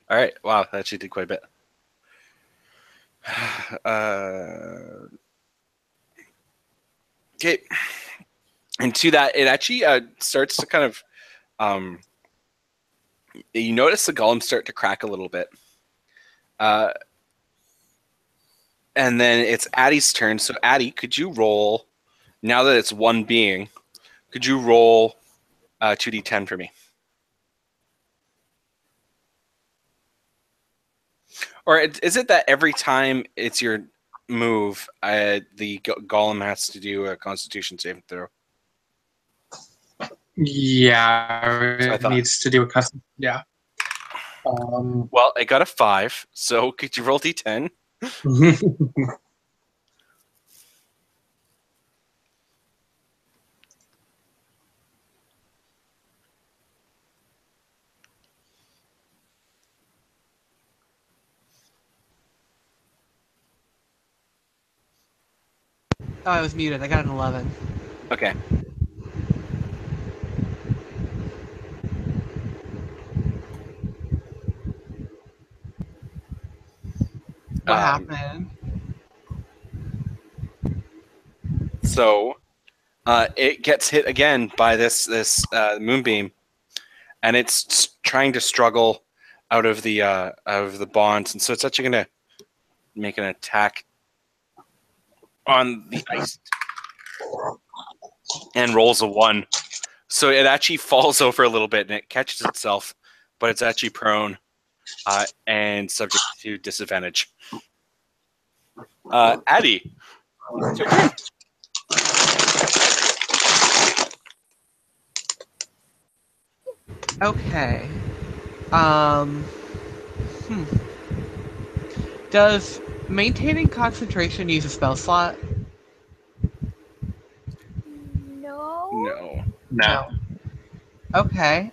All right. Wow, that actually did quite a bit. Okay. And to that, it actually starts to kind of, you notice the golem start to crack a little bit. And then it's Addie's turn. So Addie, could you roll, now that it's one being, could you roll 2d10 for me? Or is it that every time it's your move, the golem has to do a Constitution saving throw? Yeah, So I it thought. needs to do a custom. Yeah. Well, I got a 5, so could you roll d10? Oh, I was muted. I got an 11. Okay. What happened? So it gets hit again by this moonbeam, and it's trying to struggle out of the bonds, and so it's actually going to make an attack on the ice and rolls a 1. So it actually falls over a little bit and it catches itself, but it's actually prone and subject to disadvantage. Addie, it's your turn. Okay. Does maintaining concentration use a spell slot? No. No. No. Okay.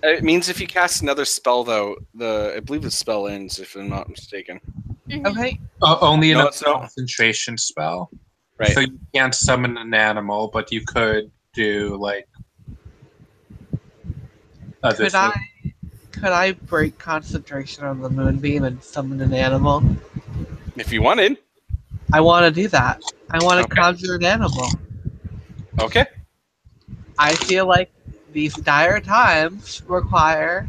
It means if you cast another spell, though, I believe the spell ends, if I'm not mistaken. Mhm. Okay. Only in No, a it's not. concentration spell. Right. So you can't summon an animal, but you could do like other Could I break concentration on the moonbeam and summon an animal? If you wanted. I want to do that. I want to Okay. conjure an animal. Okay. I feel like these dire times require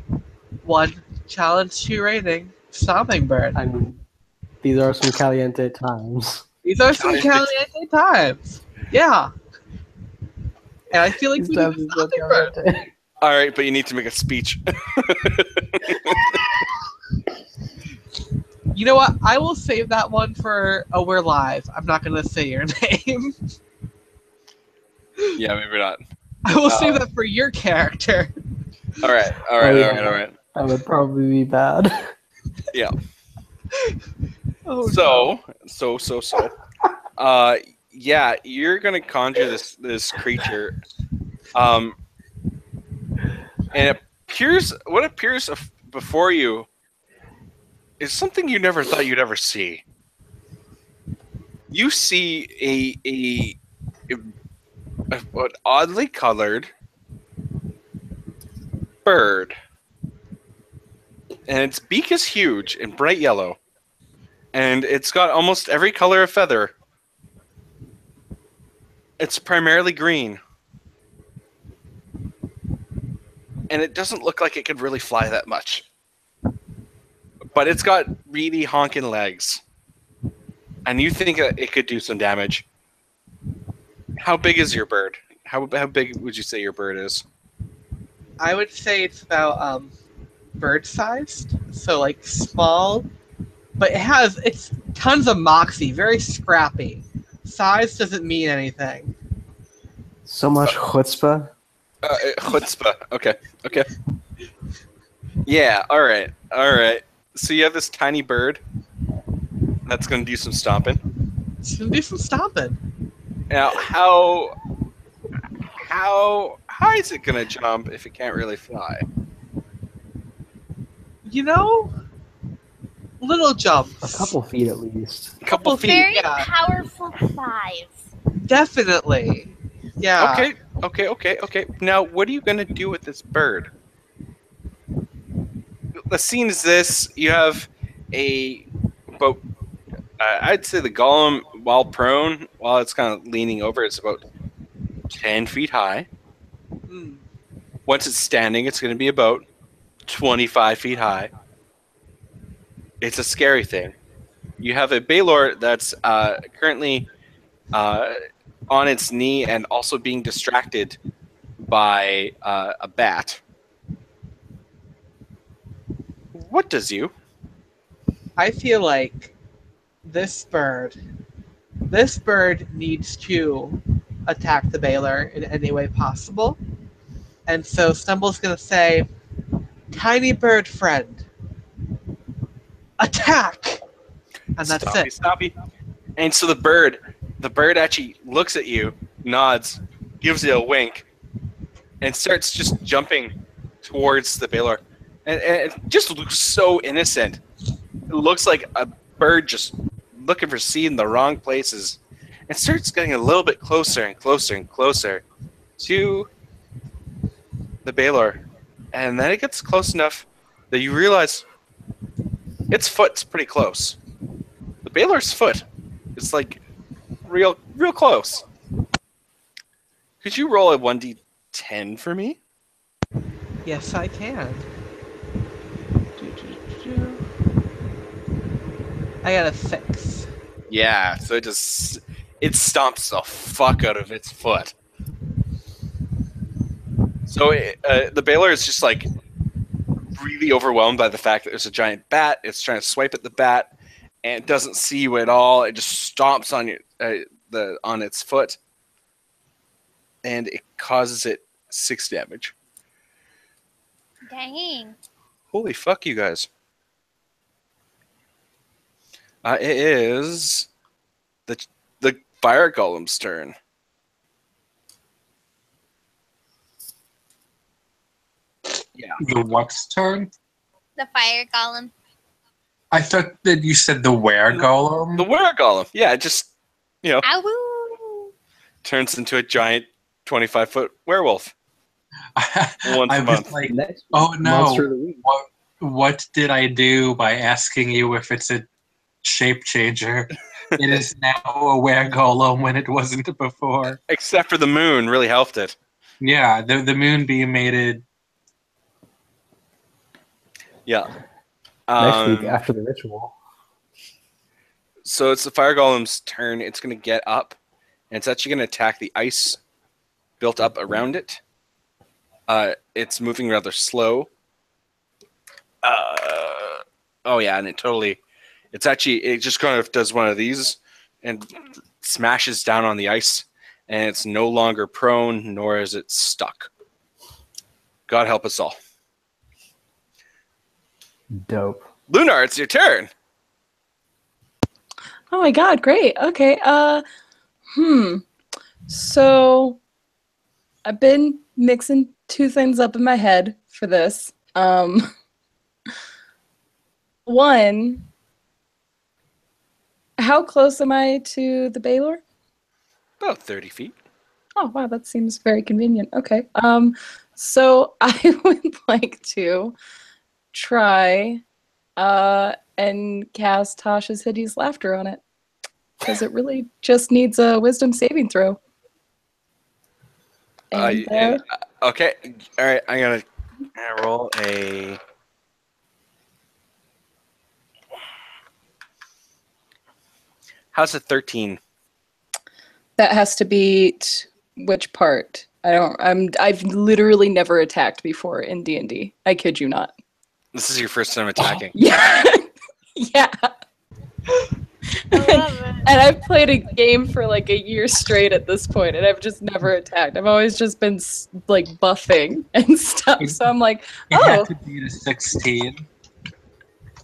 one challenge 2 rating stomping bird. I mean, these are some caliente times. These are some caliente times. Yeah. And I feel like These we need times a are so stomping bird. caliente. All right, but you need to make a speech. You know what? I will save that one for We're Live. I'm not going to say your name. Yeah, maybe not. I will save that for your character. All right. That would probably be bad. Yeah. Oh, So. Yeah, you're gonna conjure this creature, and what appears before you is something you never thought you'd ever see. You see an oddly colored bird, and its beak is huge and bright yellow, and it's got almost every color of feather. It's primarily green, and it doesn't look like it could really fly that much. But it's got really honking legs, and you think it could do some damage. How big is your bird? How big would you say your bird is? I would say it's about bird-sized, so like small, but it's tons of moxie, very scrappy. Size doesn't mean anything. So much chutzpah. Chutzpah. Okay. Yeah. All right. So you have this tiny bird that's going to do some stomping. It's gonna do some stomping. Now, how high is it going to jump if it can't really fly? You know, little jumps. A couple feet at least. A couple feet. Very yeah. powerful thighs. Definitely. Yeah. Okay. Now, what are you going to do with this bird? The scene is this. You have about, I'd say the golem, while prone, while it's kind of leaning over, it's about 10 feet high. Mm. Once it's standing, it's going to be about 25 feet high. It's a scary thing. You have a Baylor that's currently on its knee and also being distracted by a bat. What does you? I feel like this bird needs to attack the Baylor in any way possible. And so Stumble's gonna say, "Tiny bird friend, attack!" And that's it. Stoppy. And so the bird actually looks at you, nods, gives you a wink, and starts just jumping towards the Baylor. And it just looks so innocent. It looks like a bird just looking for seed in the wrong places. It starts getting a little bit closer and closer and closer to the Baylor. And then it gets close enough that you realize its foot's pretty close. Baylor's foot is like real close. Could you roll a 1d10 for me? Yes, I can. I got a 6. Yeah, so it stomps the fuck out of its foot. So the Baylor is just like really overwhelmed by the fact that there's a giant bat. It's trying to swipe at the bat, and it doesn't see you at all. It just stomps on its foot, and it causes it 6 damage. Dang. Holy fuck, you guys! It is the fire golem's turn. Yeah. The what's turn? The fire golem. I thought that you said the were golem. The were-golem. Yeah, it just, Ow! turns into a giant 25-foot werewolf. Once I a was month. like, Next oh monster of no, the week. what did I do by asking you if it's a shape changer? It is now a were golem when it wasn't before. Except for the moon really helped it. Yeah, the moonbeam made it. Yeah. Next week after the ritual. So it's the fire golem's turn. It's going to get up, and it's actually going to attack the ice built up around it. It's moving rather slow. Oh yeah, and it just kind of does one of these and smashes down on the ice, and it's no longer prone, nor is it stuck. God help us all. Dope. Lunar, it's your turn. Oh my god, great. Okay. So I've been mixing two things up in my head for this. One, how close am I to the Baylor? About 30 feet. Oh wow, that seems very convenient. Okay. So I would like to try and cast Tasha's Hideous Laughter on it. Because it really just needs a wisdom saving throw. Okay. All right. I'm gonna roll a. How's a 13? That has to beat which part? I've literally never attacked before in D&D. I kid you not. This is your first time attacking. Yeah. Yeah. I love it. And I've played a game for like a year straight at this point, and I've just never attacked. I've always just been like buffing and stuff. So I'm like, You oh, have to beat a 16.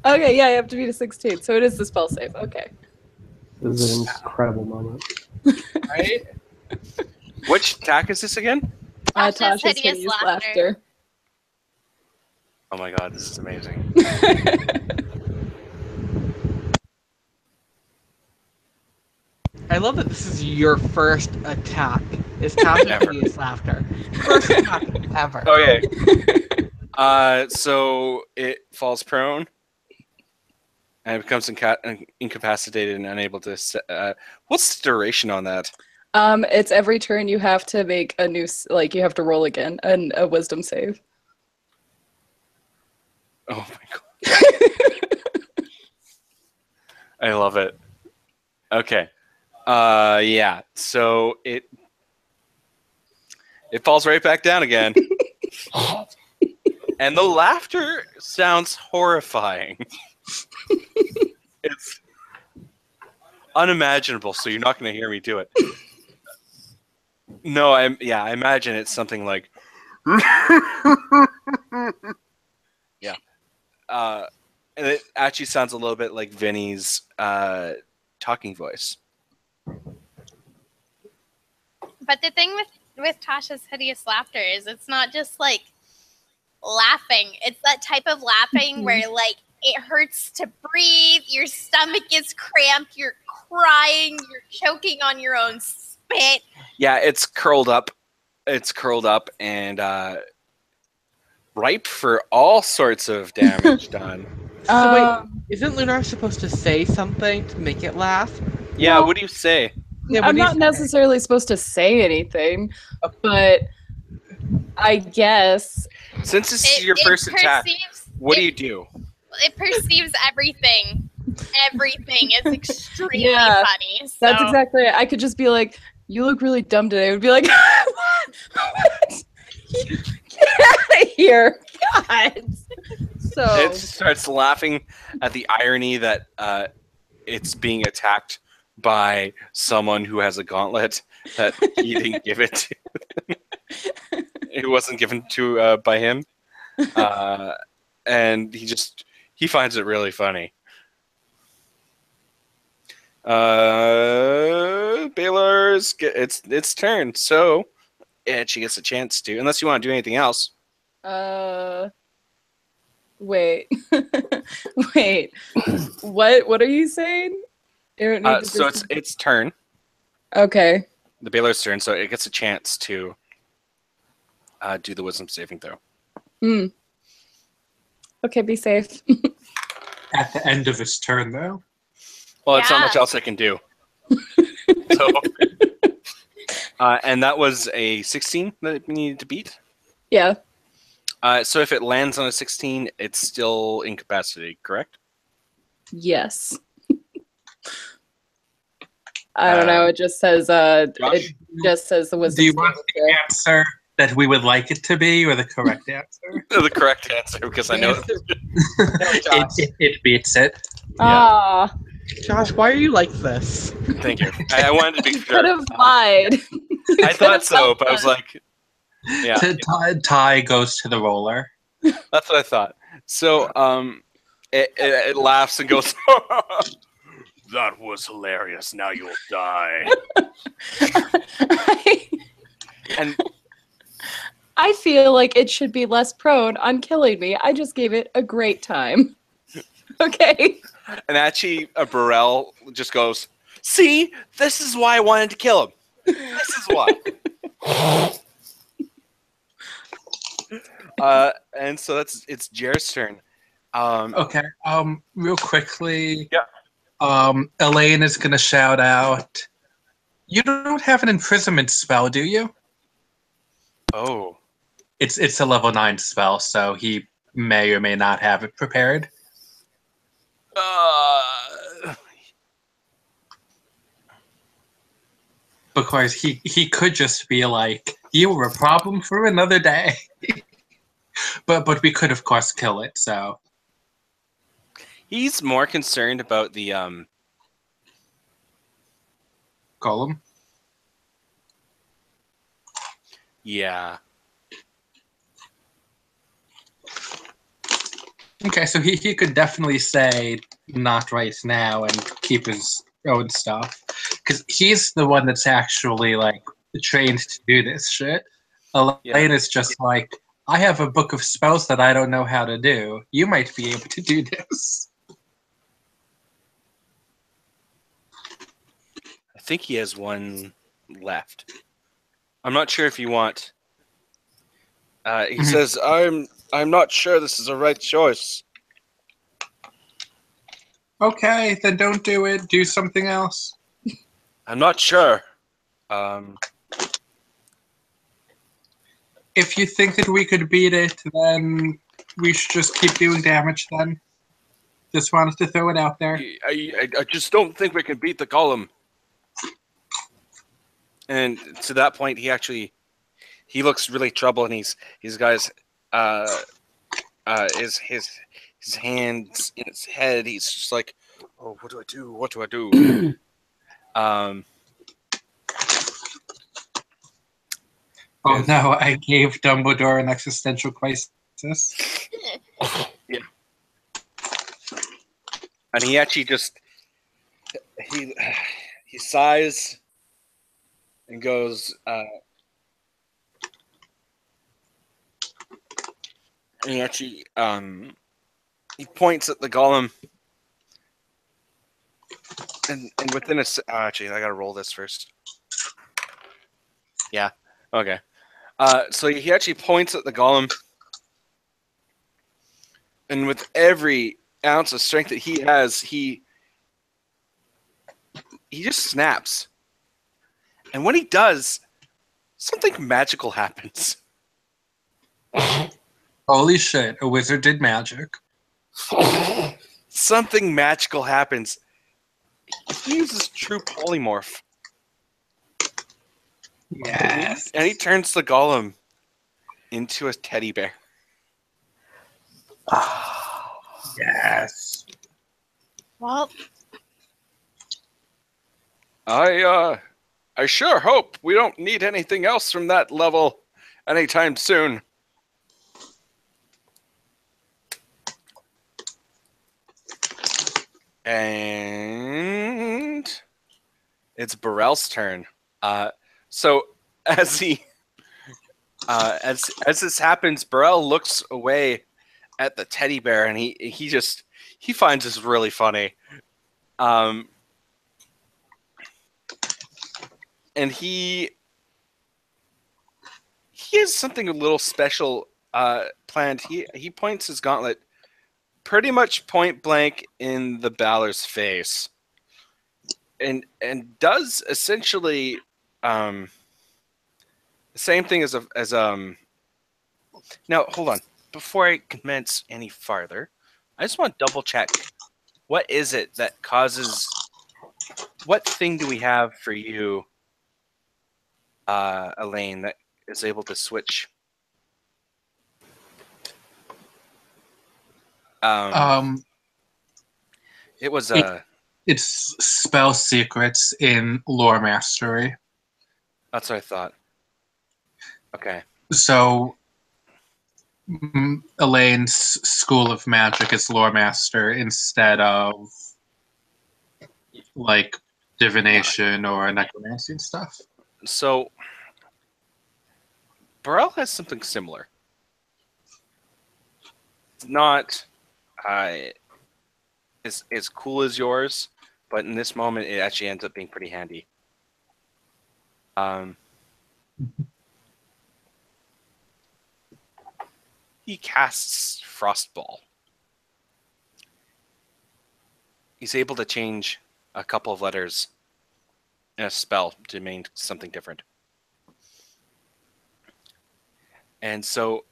okay, yeah, you have to beat a 16. So it is the spell save. Okay. This is an incredible moment. Right? Which attack is this again? Tasha's Hideous Laughter. Oh my god, this is amazing. I love that this is your first attack. It's Tasha's Ever. Hideous Laughter. First attack ever. Okay. So it falls prone and it becomes incapacitated and unable to. What's the duration on that? It's every turn you have to make a new, like you have to roll again, a wisdom save. Oh my god. I love it. Okay. Yeah. So it falls right back down again. And the laughter sounds horrifying. It's unimaginable, so you're not going to hear me do it. No, I imagine it's something like yeah. And it actually sounds a little bit like Vinny's talking voice. But the thing with Tasha's Hideous Laughter is it's not just like laughing. It's that type of laughing where like it hurts to breathe, your stomach is cramped, you're crying, you're choking on your own spit. Yeah, it's curled up. It's curled up and ripe for all sorts of damage done. So wait, Um, isn't Lunar supposed to say something to make it laugh? Yeah, Well- what do you say? Yeah, what I'm do you not say? necessarily supposed to say anything, Okay. but I guess Since this is your first attack, what do you do? It perceives everything. Everything is extremely Yeah, funny. So that's exactly it. I could just be like, "You look really dumb today." I would be like, "What? Get out of here, God!" So It starts laughing at the irony that it's being attacked by someone who has a gauntlet that he didn't give it to. It wasn't given to by him, and he finds it really funny. Baylor's its turn, so she gets a chance to, unless you want to do anything else. wait, wait. What are you saying? You don't need to So just... it's its turn, Okay. the Baylor's turn, so it gets a chance to do the wisdom saving throw. Hmm. Okay, be safe. At the end of its turn, though. Well, it's not Yeah. much else I can do. So, and that was a 16 that we needed to beat. Yeah. So if it lands on a 16, it's still incapacitated, correct? Yes. I don't know. It just says the wisdom. Do you want saving the throw. answer that we would like it to be, or the correct answer? The correct answer, because I know. It beats it. Ah, Josh, why are you like this? Thank you. I wanted to be you sure. could have lied. I thought so, but I was like, yeah, Tie goes to the roller. that's what I thought. So it laughs and goes, "That was hilarious. Now you'll die." And I feel like it should be less prone on killing me. I just gave it a great time. Okay. and actually, Burrell just goes, "See, this is why I wanted to kill him. This is why." And so it's Jer's turn. Okay. Real quickly. Yeah. Elaine is gonna shout out. You don't have an imprisonment spell, do you? Oh. It's a level 9 spell, so he may or may not have it prepared. Because he could just be like, you were a problem for another day. but we could of course kill it, so He's more concerned about the golem. Yeah. Okay, so he could definitely say not right now and keep his own stuff. Because he's the one that's actually like trained to do this shit. Elaine is just like, I have a book of spells that I don't know how to do. You might be able to do this. I think he has one left. I'm not sure if you want. He says, "I'm not sure this is the right choice." Okay, then don't do it. Do something else. I'm not sure. If you think that we could beat it, then we should just keep doing damage then. Just wanted to throw it out there. I just don't think we can beat the golem. And to that point, he looks really troubled, and he's got his hands in his head. He's just like, "Oh, what do I do? What do I do?" Oh no, I gave Dumbledore an existential crisis. Yeah. And he actually just he sighs and goes and he actually he points at the golem and within a actually I gotta roll this first. Yeah. Okay. So he actually points at the golem, and with every ounce of strength that he has, he just snaps. And when he does, something magical happens. Holy shit, a wizard did magic. Something magical happens. He uses true polymorph. Yes. And he turns the golem into a teddy bear. Yes. Well, I sure hope we don't need anything else from that level anytime soon. And it's Burrell's turn. So as he as this happens, Burrell looks away at the teddy bear, and he finds this really funny. And he has something a little special planned. He points his gauntlet pretty much point blank in the Balor's face, and does essentially the same thing as Now hold on, before I commence any farther, I just want to double check. What is it that causes? What thing do we have for you, Elaine, that is able to switch? It was It's spell secrets in lore mastery. That's what I thought. Okay. So Elaine's school of magic is lore master instead of like divination or necromancy and stuff. So Burrell has something similar. It's not as cool as yours, but in this moment, it actually ends up being pretty handy. He casts Frostball. He's able to change a couple of letters in a spell to mean something different. And so,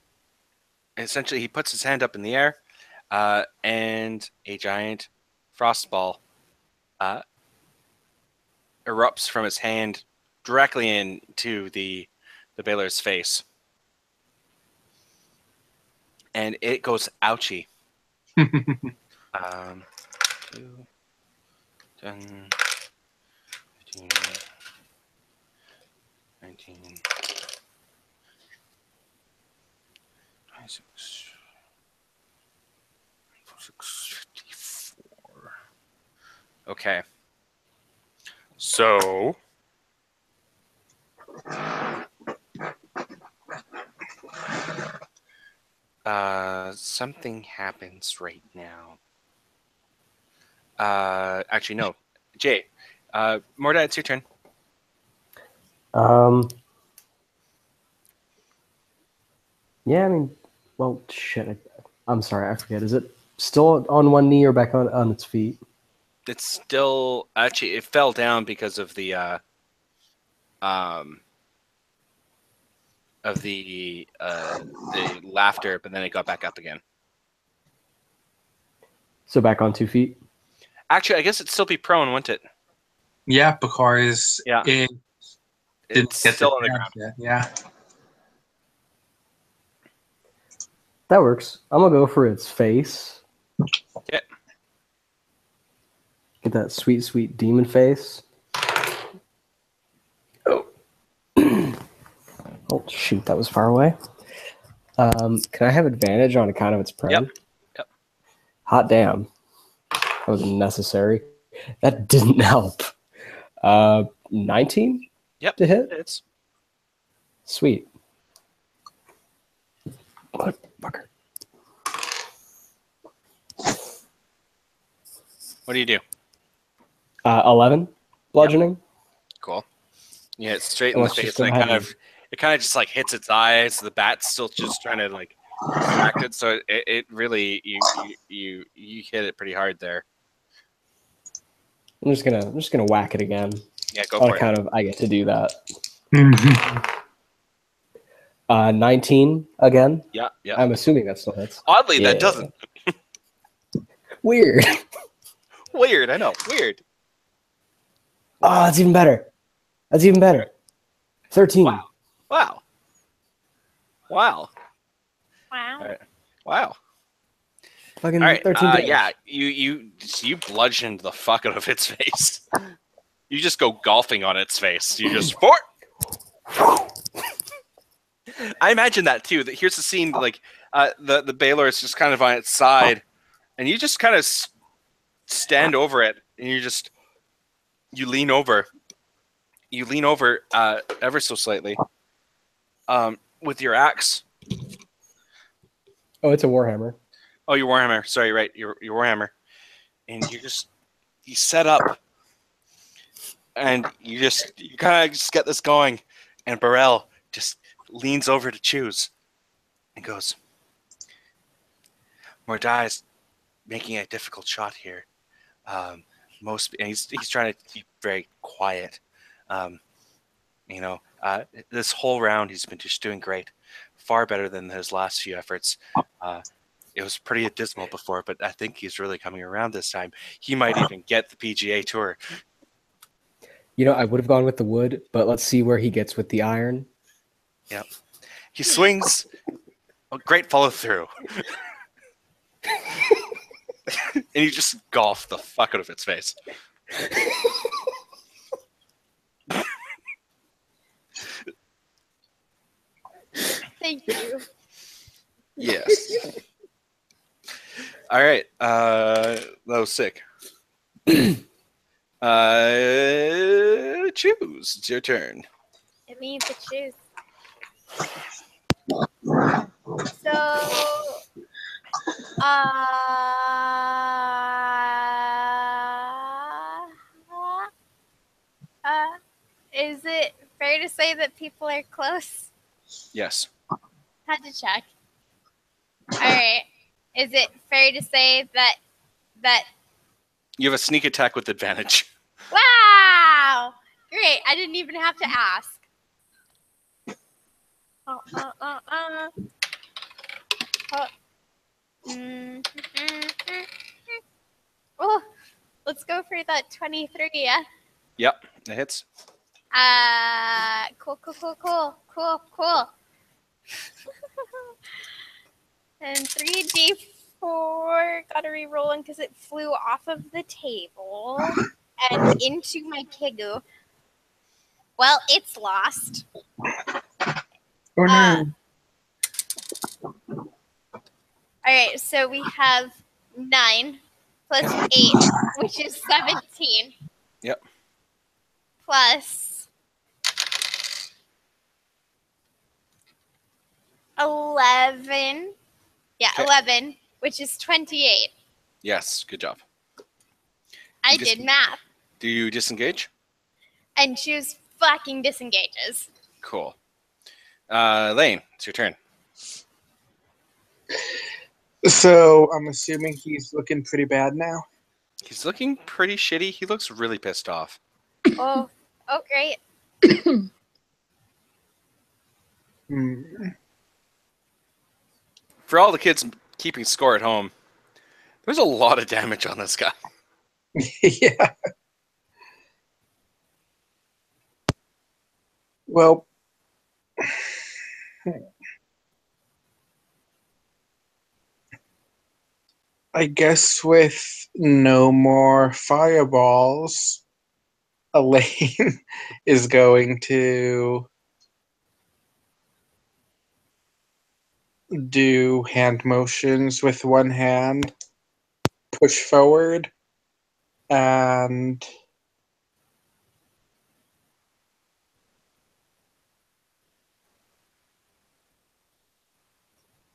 essentially, he puts his hand up in the air, and a giant frostball erupts from his hand directly into the Baylor's face. And it goes ouchie. 2, 10, 15, 19, 26, 54. Okay. So something happens right now. Actually, no. Jay, Morda, it's your turn. Yeah, I mean, well, shit. I'm sorry, I forget. Is it still on one knee or back on its feet? It's still actually it fell down because of the laughter, but then it got back up again. So back on 2 feet? Actually, I guess it'd still be prone, wouldn't it? Yeah, because Yeah. it didn't It's get still the on the ground. yet. Yeah. That works. I'm gonna go for its face. Okay. Get that sweet, sweet demon face. Oh. Oh, shoot, that was far away. Can I have advantage on account of its prey? Yep. Hot damn. That was unnecessary. That didn't help. 19? Yep. To hit? It's Sweet. Motherfucker. what do you do? 11 bludgeoning. Cool. Yeah, it's straight in the it's face. just And gonna it kind of just like hits its eyes. The bat's still just trying to like distracted, so it really you hit it pretty hard there. I'm just gonna whack it again. Yeah, go On for it. account of I get to do that. Mhm. 19 again. Yeah. I'm assuming that still hits. Oddly, Yeah. that doesn't. Weird. Weird, I know. Weird. Oh, that's even better. 13. Wow. Wow. Wow. All right. Wow. Fucking All right. 13 damage. Yeah. You bludgeoned the fuck out of its face. You just go golfing on its face. You just fort. I imagine that too. That here's the scene, like the Baylor is just kind of on its side, and you just kind of stand over it, and you lean over ever so slightly, with your axe. Oh, it's a warhammer. Oh, your warhammer. Sorry, right, your warhammer, and you set up, and you kind of just get this going, and Burrell just leans over to choose and goes, Mordai's making a difficult shot here. And he's trying to keep very quiet. This whole round he's been just doing great, far better than his last few efforts. It was pretty dismal before, but I think he's really coming around this time. He might even get the PGA Tour. I would have gone with the wood, but let's see where he gets with the iron. Yep. He swings. A great follow through. And you just golf the fuck out of its face. Thank you. Yes. All right. That was sick. Choose. It's your turn. It means to choose. So, is it fair to say that people are close? Yes. Had to check. All right. Is it fair to say that? You have a sneak attack with advantage. Wow! Great. I didn't even have to ask. Oh, let's go for that 23. Yeah. Yep, it hits. Cool. And 3d4. Gotta re-roll one because it flew off of the table and into my Kigu. Well, it's lost. Oh no. Alright, so we have 9 plus 8, which is 17. Yep. Plus 11. Yeah, Okay. 11, which is 28. Yes, good job. I did math. Do you disengage? And choose fucking disengages. Cool. Lane, it's your turn. So I'm assuming he's looking pretty bad now. He's looking pretty shitty. He looks really pissed off. Oh, great. For all the kids keeping score at home, there's a lot of damage on this guy. Yeah. Well, I guess with no more fireballs, Elaine is going to do hand motions with one hand, push forward, and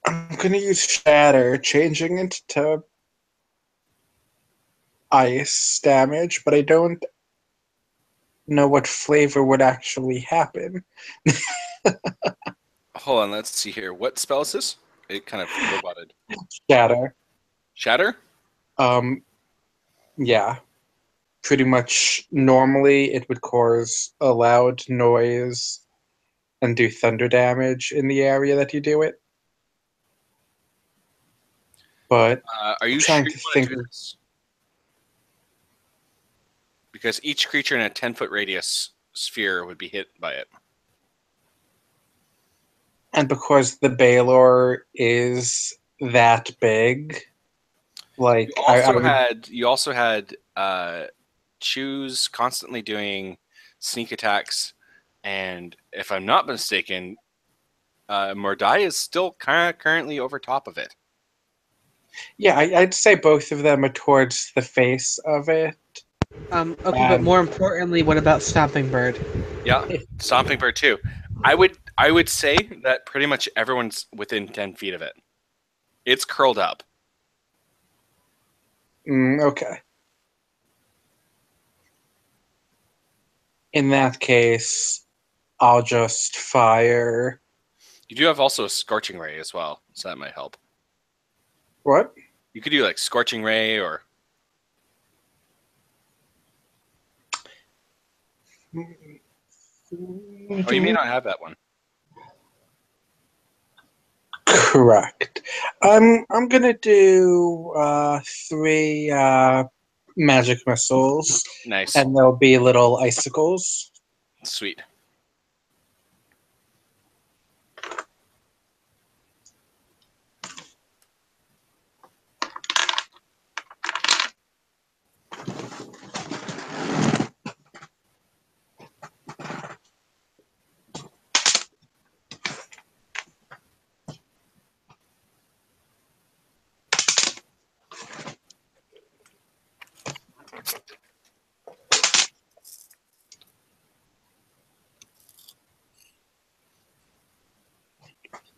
I'm going to use Shatter, changing it to ice damage, but I don't know what flavor would actually happen. Hold on, let's see here. What spell is this? It kind of roboted. Shatter. Shatter? Yeah. Pretty much normally it would cause a loud noise and do thunder damage in the area that you do it. But Are you I'm sure trying you to want think to do this? Because each creature in a 10-foot radius sphere would be hit by it. and because the Baylor is that big, like You also had Choose constantly doing sneak attacks, and if I'm not mistaken, Mordai is still kind of currently over top of it. yeah, I'd say both of them are towards the face of it. Okay, but more importantly, what about Stomping Bird? Yeah, Stomping Bird too. I would say that pretty much everyone's within 10 feet of it. It's curled up. Okay. In that case, I'll just fire. You do have also a Scorching Ray as well, so that might help. What? You could do like Scorching Ray or... Oh, you may not have that one. Correct. I'm gonna do 3 magic missiles, Nice. and there'll be little icicles. Sweet.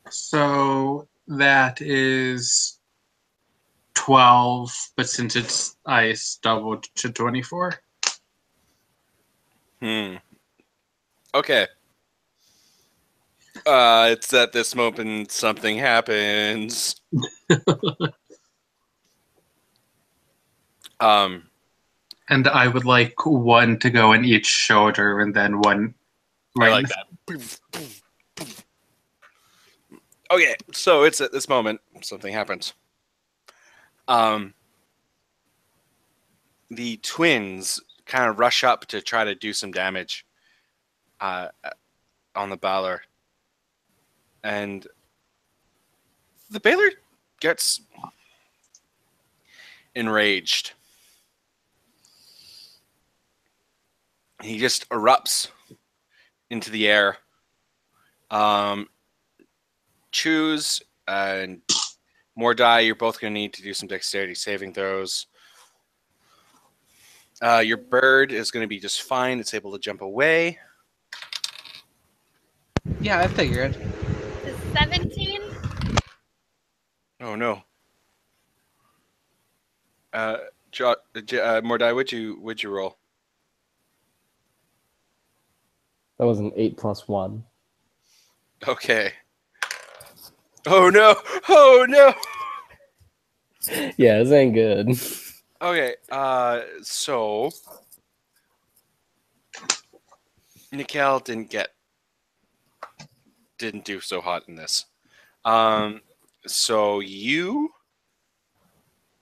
So that is 12, but since it's ice, doubled to 24. Okay. It's at this moment something happens. And I would like 1 to go in each shoulder, and then 1 I right like that. Okay, so it's at this moment something happens. The twins kind of rush up to try to do some damage on the Balor. And the Baylor gets enraged. He just erupts into the air. Choose and Mordai, you're both going to need to do some dexterity saving throws. Your bird is going to be just fine. It's able to jump away. Yeah, I figured. 17? Oh no. Mordai, would you roll? That was an 8 plus 1. Okay. Oh no! Oh no! Yeah, this ain't good. Okay, so Nikel didn't do so hot in this. So you,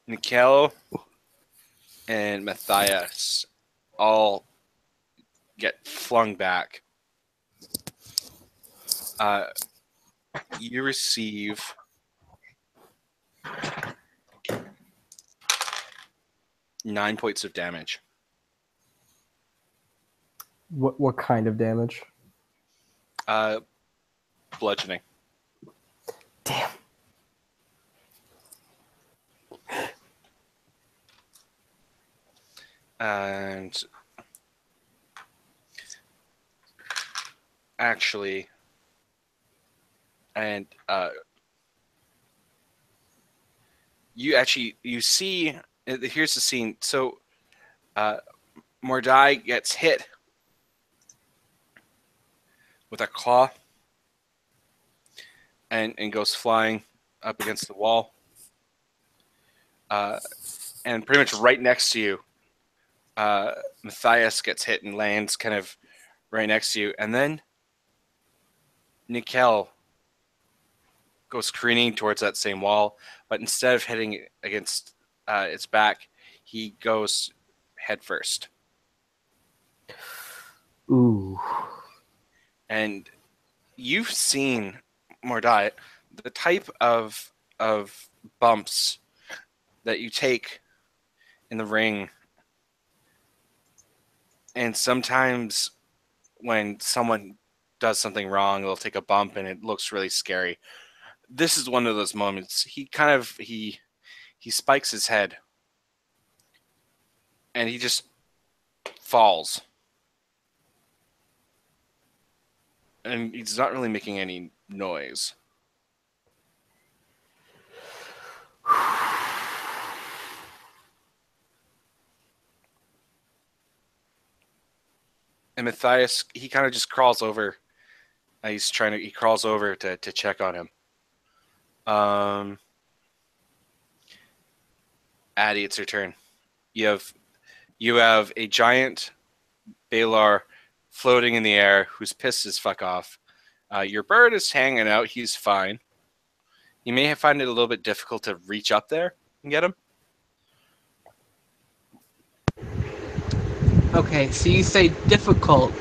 Nikel, and Matthias all get flung back. You receive 9 points of damage. What kind of damage? Bludgeoning. Damn. And actually, and you see, here's the scene. So Mordai gets hit with a claw and goes flying. up against the wall. And pretty much right next to you, Matthias gets hit and lands kind of right next to you. And then Nickel goes careening towards that same wall, but instead of hitting it against its back, he goes head first. Ooh. And you've seen, Mordai, the type of bumps that you take in the ring. And sometimes when someone does something wrong, they'll take a bump and it looks really scary. This is one of those moments. He spikes his head and he just falls. And he's not really making any noise. And Matthias, he kind of just crawls over. He crawls over to check on him. Addie, it's your turn. You have a giant Balar floating in the air who's pissed as fuck off. Your bird is hanging out. He's fine. You may find it a little bit difficult to reach up there and get him. Okay, so you say difficult.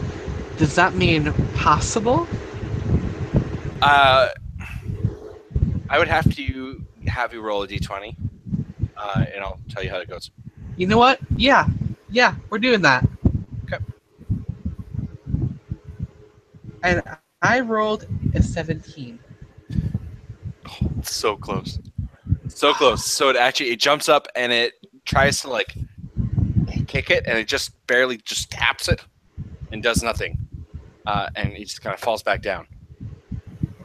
Does that mean possible? I would have you roll a d20, and I'll tell you how it goes. You know what? Yeah, we're doing that. Okay. And I rolled a 17. Oh, so close. So close. So it jumps up and it tries to like kick it, and it just barely just taps it and does nothing. And he just kind of falls back down.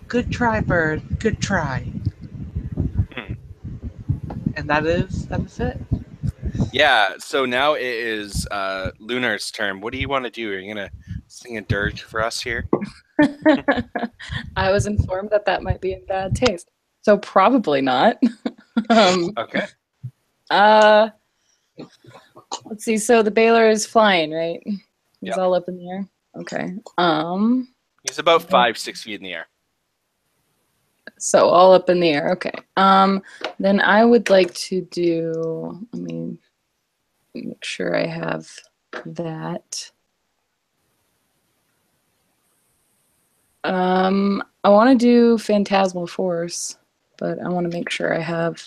Good try, bird. Good try. And that is it. Yeah, so now it is Lunar's turn. What do you want to do? Are you going to sing a dirge for us here? I was informed that might be in bad taste. So probably not. Okay. Let's see. So the Baylor is flying, right? He's Yep. all up in the air. Okay. He's about 5-6 feet in the air. So all up in the air. Okay. Then I would like to do. Let me make sure I have that. I want to do Phantasmal Force, but I want to make sure I have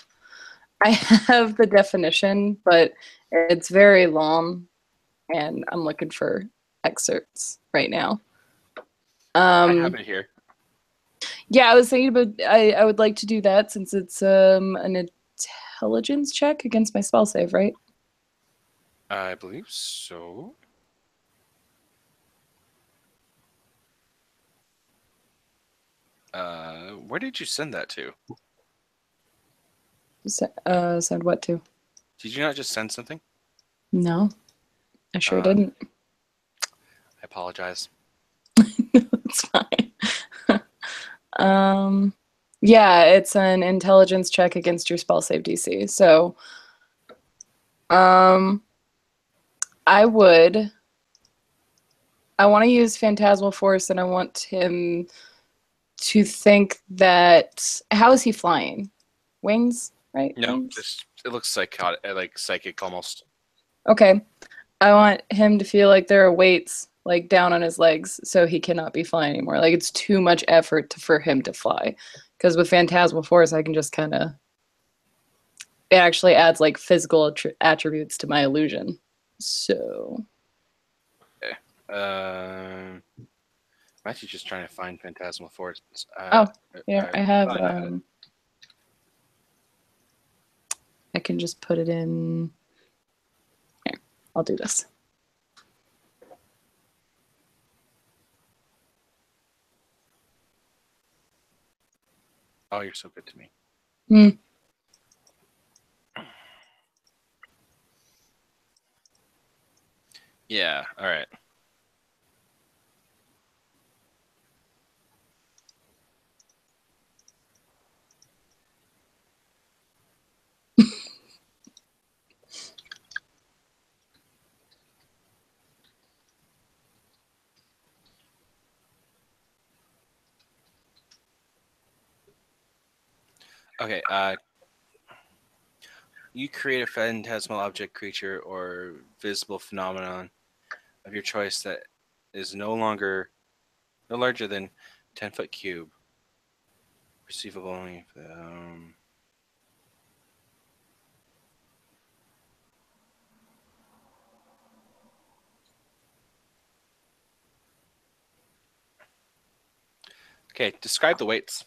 the definition, but it's very long, and I'm looking for excerpts right now. I have it here. Yeah, I was thinking about I would like to do that since it's an intelligence check against my spell save, right? I believe so. Where did you send that to? Send what to? Did you not just send something? No, I sure didn't. I apologize. It's fine. Yeah, it's an intelligence check against your spell save DC. So, I want to use Phantasmal Force, and I want him to think that. How is he flying? Wings, right? No, Wings? it looks psychotic, like psychic almost. Okay. I want him to feel like there are weights like down on his legs, so he cannot be flying anymore. Like it's too much effort for him to fly. Because with Phantasmal Force, I can just kind of. It actually adds like physical attributes to my illusion. So. Okay. I'm actually just trying to find Phantasmal Force. Here I have. I can just put it in. Here, I'll do this. Oh, you're so good to me. Yeah, all right. Okay. You create a phantasmal object, creature, or visible phenomenon of your choice that is no larger than 10-foot cube. Perceivable only. Okay, describe the weights.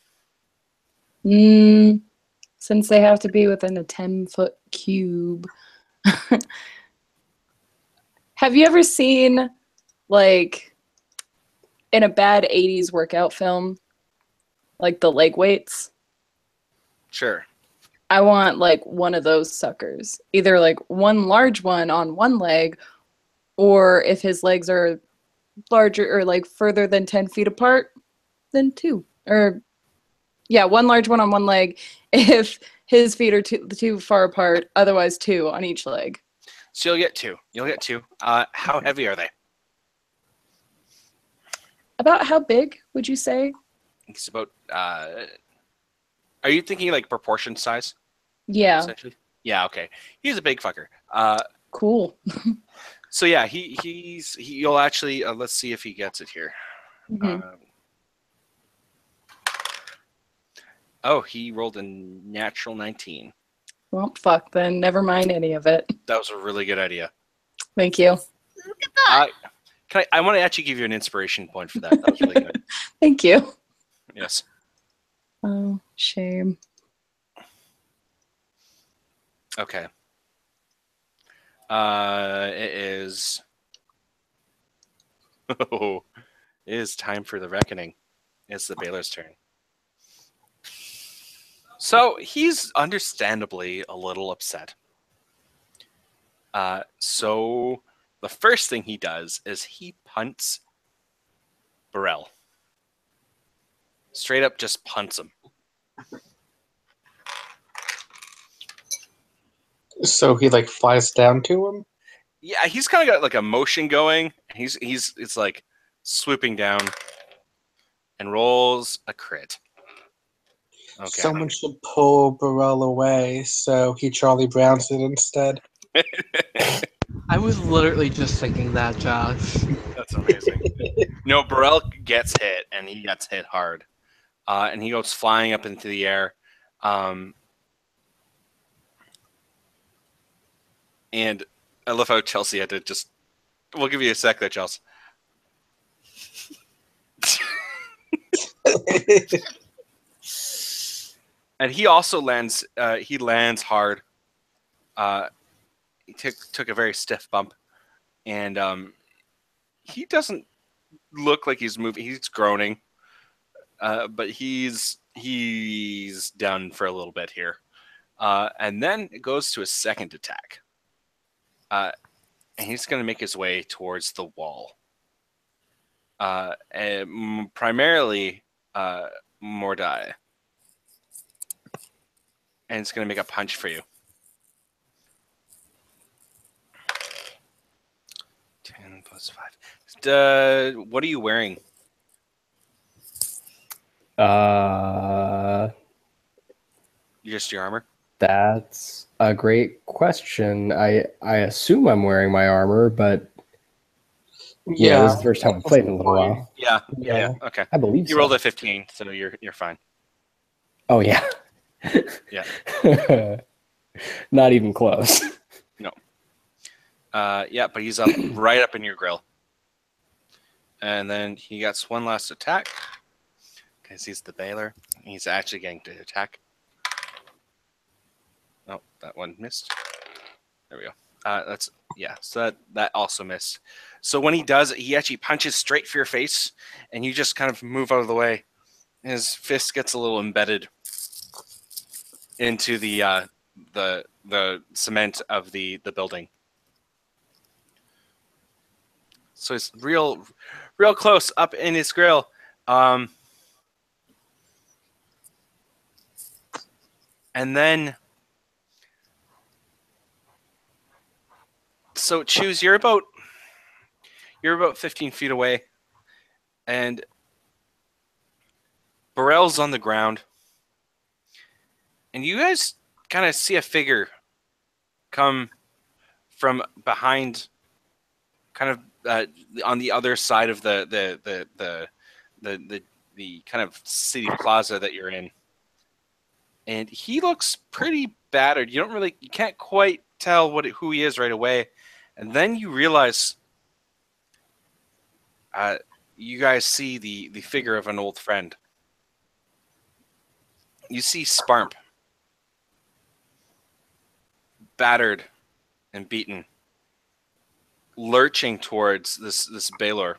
Since they have to be within a 10-foot cube. Have you ever seen, like, in a bad 80s workout film, like the leg weights? Sure. I want, like, one of those suckers. Either, like, one large one on one leg, or if his legs are larger or, like, further than 10 feet apart, then two. Or, yeah, one large one on one leg if his feet are too far apart, otherwise two on each leg. So you'll get two. How heavy are they? About how big would you say? It's about. Are you thinking like proportion size? Yeah. Essentially. Yeah. Okay. He's a big fucker. Cool. So yeah, you'll actually let's see if he gets it here. Oh, he rolled a natural 19. Well, fuck, then never mind any of it. That was a really good idea. Thank you. Look at that. I want to actually give you an inspiration point for that. That was really good. Thank you. Yes. Oh, shame. Okay. It is. Oh, it is time for the reckoning. It's the Baylor's turn. So he's understandably a little upset. So the first thing he does is he punts Burrell. Straight up just punts him. So he like flies down to him? Yeah, he's kind of got like a motion going. It's like swooping down and rolls a crit. Okay. Someone should pull Burrell away so he Charlie Browns it instead. I was literally just thinking that, Josh. That's amazing. No, Burrell gets hit, and he gets hit hard. And he goes flying up into the air. And I love how Chelsea had to just... We'll give you a sec there, Chelsea. And he also lands. He lands hard. He took a very stiff bump, and he doesn't look like he's moving. He's groaning, but he's down for a little bit here, and then it goes to a second attack, and he's going to make his way towards the wall, and primarily Mordai. And it's going to make a punch for you. 10 plus 5. What are you wearing? Just your armor? That's a great question. I assume I'm wearing my armor, but yeah, this is the first time I've played in a little while. Yeah. Okay. I believe you rolled a 15, so you're fine. Oh yeah. Yeah. Not even close. No. Yeah, but he's up right up in your grill. And then he gets one last attack. Because he's the Baylor. He's actually getting to attack. Oh, that one missed. There we go. So that also missed. So when he does, he actually punches straight for your face, and you just kind of move out of the way. His fist gets a little embedded into the cement of the building. So it's real close up in his grill. And then, so choose. You're about 15 feet away, and Burrell's on the ground. And you guys kind of see a figure come from behind, kind of on the other side of the kind of city plaza that you're in. And he looks pretty battered. You can't quite tell who he is right away. And then you realize, you guys see the figure of an old friend. You see Sparp, battered and beaten, lurching towards this Baylor.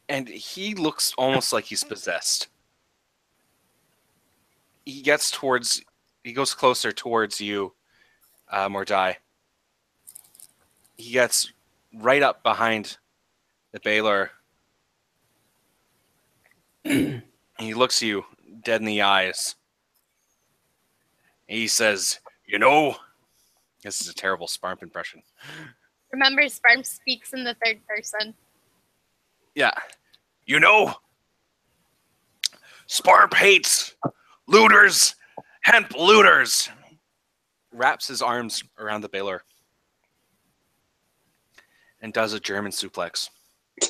And he looks almost like he's possessed. He goes closer towards you, Mordai. He gets right up behind the Baylor. And he looks you dead in the eyes. And he says, this is a terrible Sparp impression. Remember, Sparm speaks in the third person. Yeah. Sparp hates looters, hemp looters. Wraps his arms around the Baylor and does a German suplex.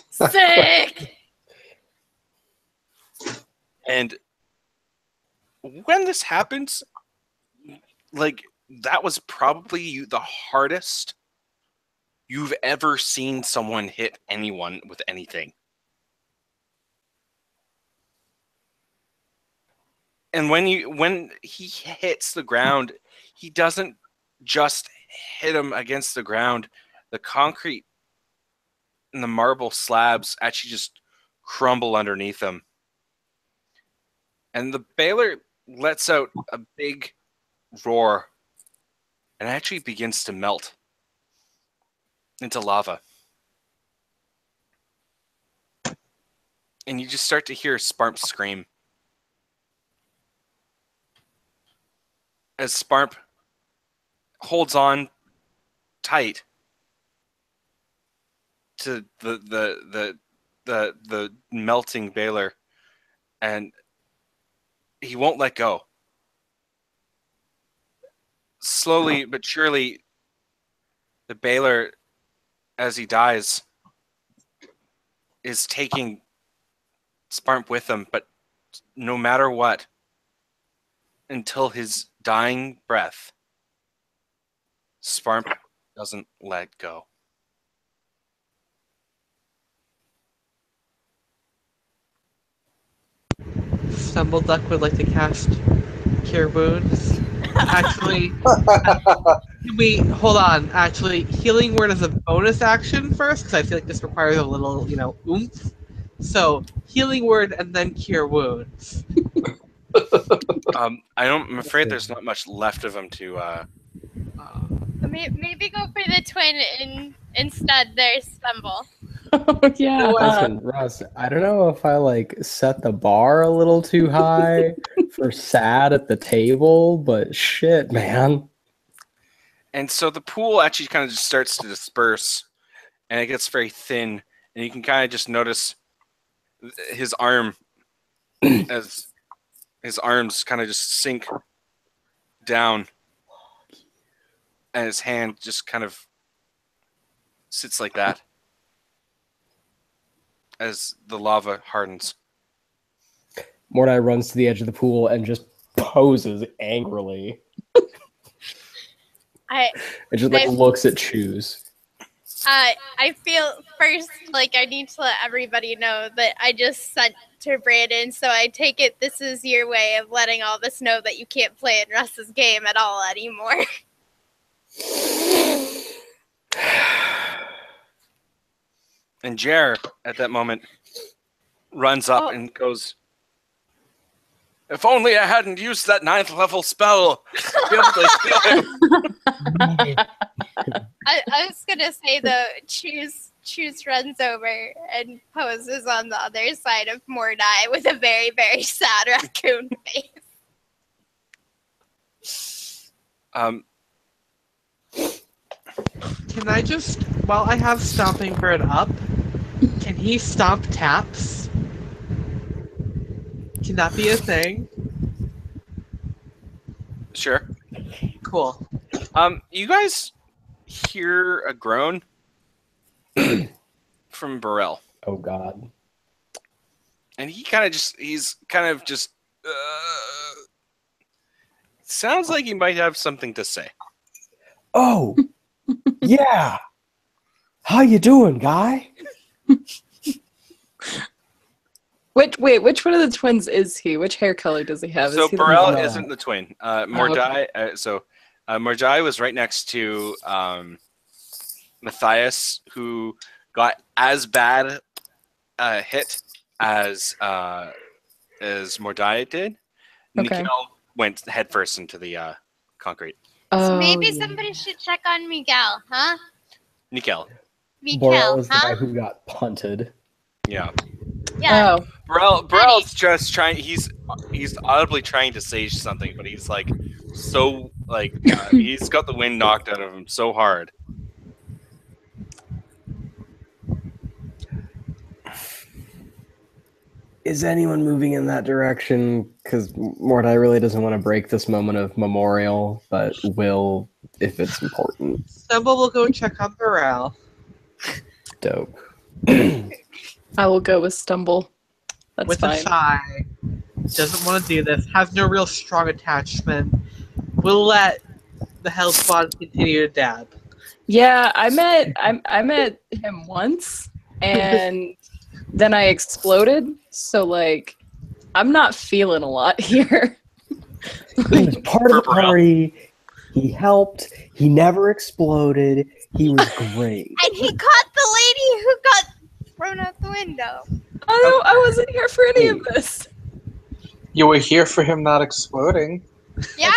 Sick! And when this happens, that was probably the hardest you've ever seen someone hit anyone with anything. And when he hits the ground, he doesn't just hit him against the ground. The concrete and the marble slabs actually just crumble underneath him. And the Baylor lets out a big roar and actually begins to melt into lava. And you just start to hear Sparp scream. As Sparp holds on tight to the melting Baylor, and he won't let go. Slowly but surely, the Baylor, as he dies, is taking Sparp with him, but no matter what, until his dying breath, Sparp doesn't let go. Stumbleduck would like to cast Cure Wounds. Actually, hold on. Actually, Healing Word is a bonus action first, because I feel like this requires a little, oomph. So, Healing Word and then Cure Wounds. I'm afraid there's not much left of him to. Maybe go for the twin instead. There's Stumble. Oh, yeah. Listen, Russ, I don't know if I set the bar a little too high for sad at the table, but shit, man. And so the pool actually kind of just starts to disperse, and it gets very thin, and you can kind of just notice his arm as his arms kind of just sink down, and his hand just kind of sits like that as the lava hardens. Mordai runs to the edge of the pool and just poses angrily. It just looks at Choose. I feel first like I need to let everybody know that I just sent to Brandon, so I take it this is your way of letting all of us know that you can't play in Russ's game at all anymore. And Jer, at that moment, runs up and goes, "If only I hadn't used that 9th level spell to be able to heal him." I was gonna say though, Choose runs over and poses on the other side of Mordai with a very, very sad raccoon face. Can I just, while I have Stomping Bird up, Can he stomp taps? Can that be a thing? Sure. Cool. You guys hear a groan from Burrell, Oh God. and he's kind of just sounds like he might have something to say. Oh, yeah. How you doing, guy? Which one of the twins is he? Which hair color does he have? So Is he Burrell the- isn't the twin. Mordai. Mordai was right next to Matthias, who got as bad a hit as Mordai did. Okay. Nikhil went headfirst into the concrete. So Oh, maybe yeah. somebody should check on Miguel, huh? Nikhil. Burrell Miguel, is the guy huh? who got punted. Yeah. Yeah. Oh, Burrell's just trying. He's audibly trying to say something, but he's like so like he's got the wind knocked out of him so hard. Is anyone moving in that direction? Because Mordai really doesn't want to break this moment of memorial, but will if it's important. Stumble will go check on Burrell. Dope. I will go with Stumble. That's With fine. a sigh. Doesn't want to do this. Has no real strong attachment. We'll let the health spawn continue to dab. Yeah, I met him once, and then I exploded. So like, I'm not feeling a lot here. He was part of the Burrell. party. He helped. He never exploded. He was great. And he caught the lady who got thrown out the window. I wasn't here for any of this. You were here for him not exploding. Yeah.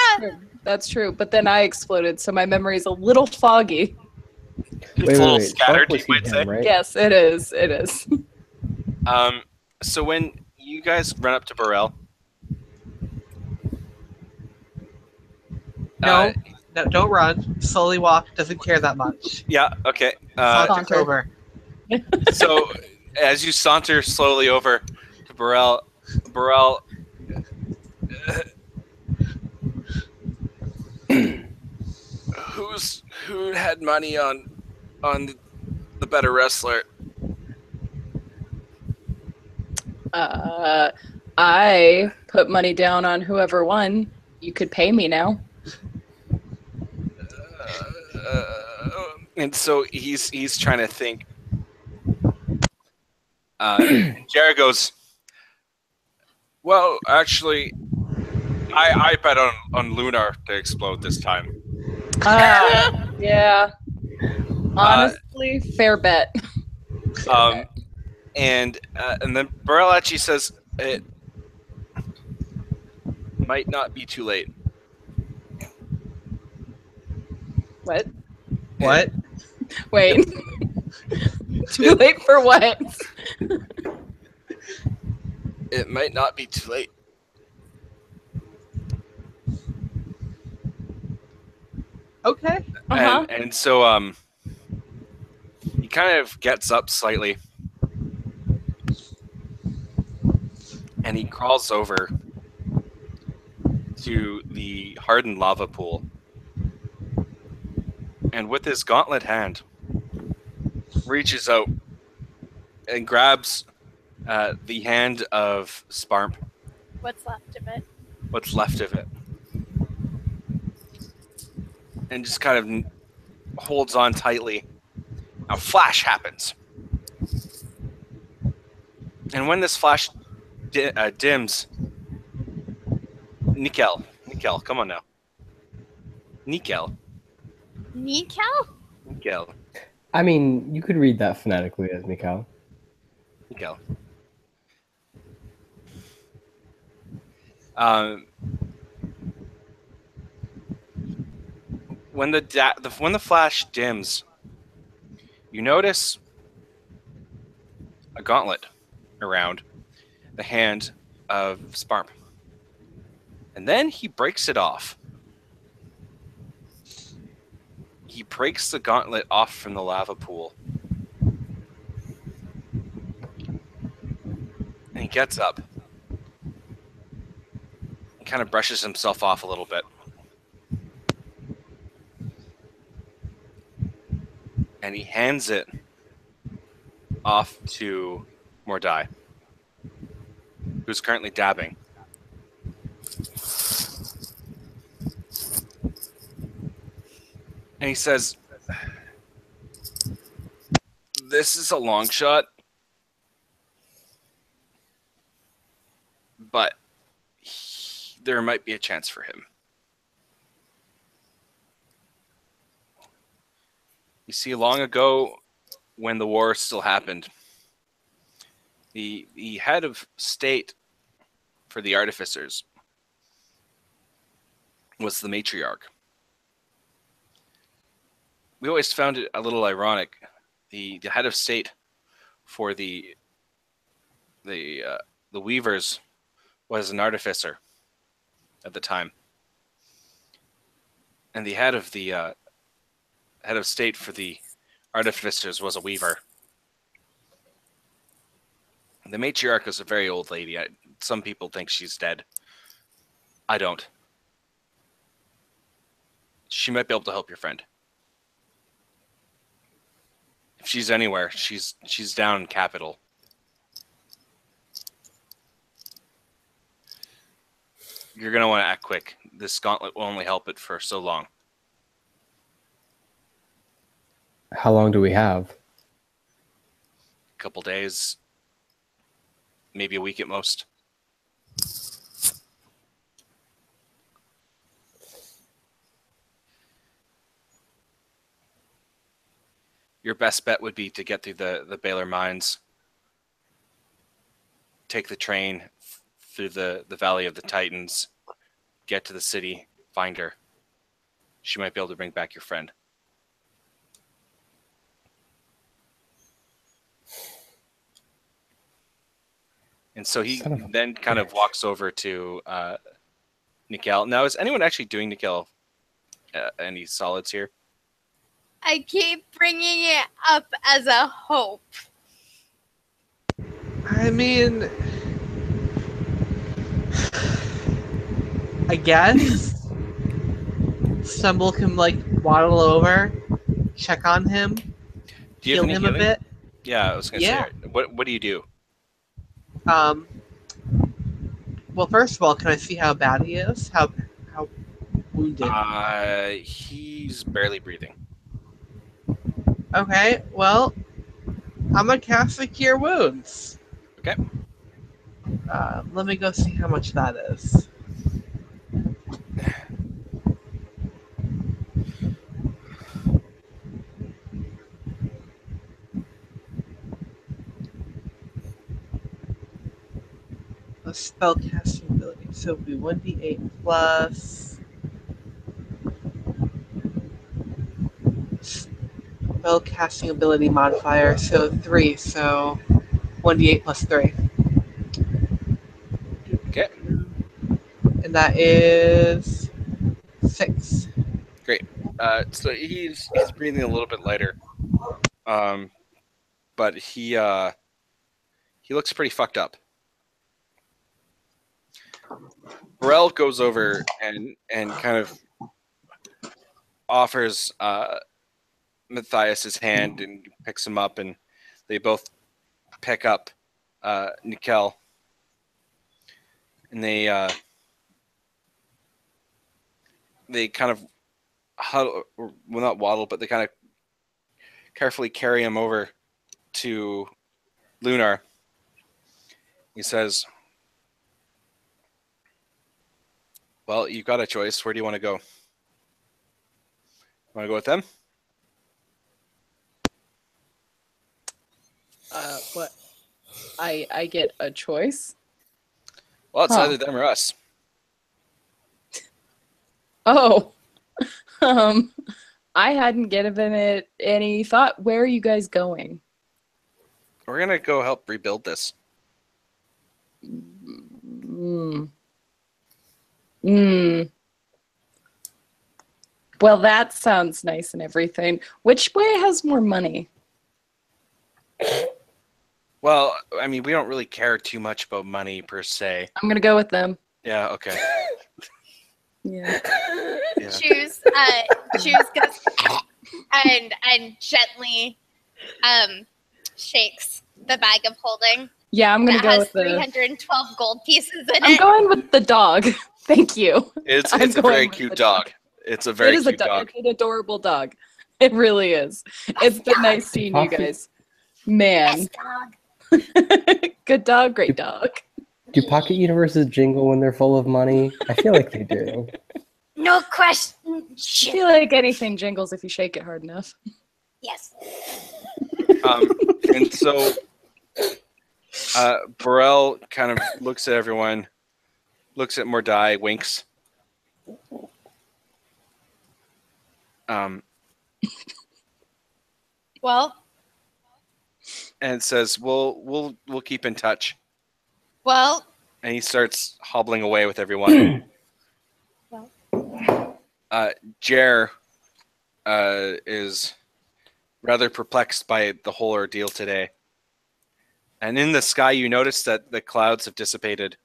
That's true. But then I exploded, so my memory's a little foggy. It's a little Fuck scattered, was you he might say. him, right? Yes, it is. It is. So when you guys run up to Burrell, No, don't run. Slowly walk. Doesn't care that much. yeah, okay. Saunter's Saunter. over. So as you saunter slowly over to Burrell, who had money on the better wrestler? I put money down on whoever won. You could pay me now. And so he's trying to think. Jared goes, well, actually, I bet on Lunar to explode this time. Yeah. Honestly, fair bet. And then Burrell actually says it might not be too late. What? What? Wait. Too late for what? It might not be too late. Okay. Uh-huh. And so he kind of gets up slightly and he crawls over to the hardened lava pool. And with his gauntlet hand, reaches out and grabs the hand of Sparp, What's left of it? what's left of it, and just kind of holds on tightly. A flash happens. And when this flash dims, Nikhil, come on now. Nikhil. I mean, you could read that phonetically as Mikal. Nikhil. When the flash dims, you notice a gauntlet around the hand of Sparp. And then he breaks it off. He breaks the gauntlet off from the lava pool. gets up. He kind of brushes himself off a little bit. And he hands it off to Mordai, who's currently dabbing. And he says, this is a long shot, but there might be a chance for him. You see, long ago, when the war still happened, the head of state for the artificers was the matriarch. We always found it a little ironic. The head of state for the weavers was an artificer at the time, and the head of state for the artificers was a weaver. The matriarch is a very old lady. Some people think she's dead. I don't. She might be able to help your friend. If she's anywhere, she's down in Capital. You're going to want to act quick. This gauntlet will only help it for so long. How long do we have? A couple days. Maybe a week at most. Your best bet would be to get through the Baylor mines, take the train through the Valley of the Titans, get to the city, find her. She might be able to bring back your friend. And so he then kind of walks over to Nickel. Now, is anyone actually doing Nickel any solids here? I keep bringing it up as a hope. I mean, I guess Stumble can like waddle over, check on him, Do you have heal any him healing? a bit. Yeah, I was going to say. What do you do? Well, first of all, can I see how bad he is? How wounded? He's barely breathing. Okay, well, I'm gonna cast a Cure Wounds. Okay. Let me go see how much that is. A spell casting ability, so it would be 1d8 plus spell casting ability modifier, so 3, so 1d8 plus 3. Okay. And that is 6. Great. So he's breathing a little bit lighter. But he looks pretty fucked up. Burrell goes over and kind of offers Matthias his hand and picks him up, and they both pick up Nickel. And they kind of huddle, well, not waddle, but they kind of carefully carry him over to Lunar. He says, well, you've got a choice. Where do you want to go? Want to go with them? What? I get a choice? Well, it's Huh. either them or us. Oh. I hadn't given it any thought. Where are you guys going? We're going to go help rebuild this. Well, that sounds nice and everything. Which way has more money? Well, I mean, we don't really care too much about money per se. I'm gonna go with them. Yeah. Okay. Yeah. Yeah. Choose goes and gently shakes the bag of holding. Yeah, I'm gonna That go has with the. 312 gold pieces in I'm it. going with the dog. Thank you. It's I'm a very going with cute the dog. It's a very It is a cute dog. dog. It's an adorable dog. It really is. It's been nice seeing you guys. Man. Best dog. Good dog, great dog. Do pocket universes jingle when they're full of money? I feel like they do. No question. I feel like anything jingles if you shake it hard enough. Yes. And so Burrell kind of looks at everyone, looks at Mordai, winks. Well, And says, "We'll keep in touch." well, And he starts hobbling away with everyone. Jer is rather perplexed by the whole ordeal today. And in the sky, you notice that the clouds have dissipated,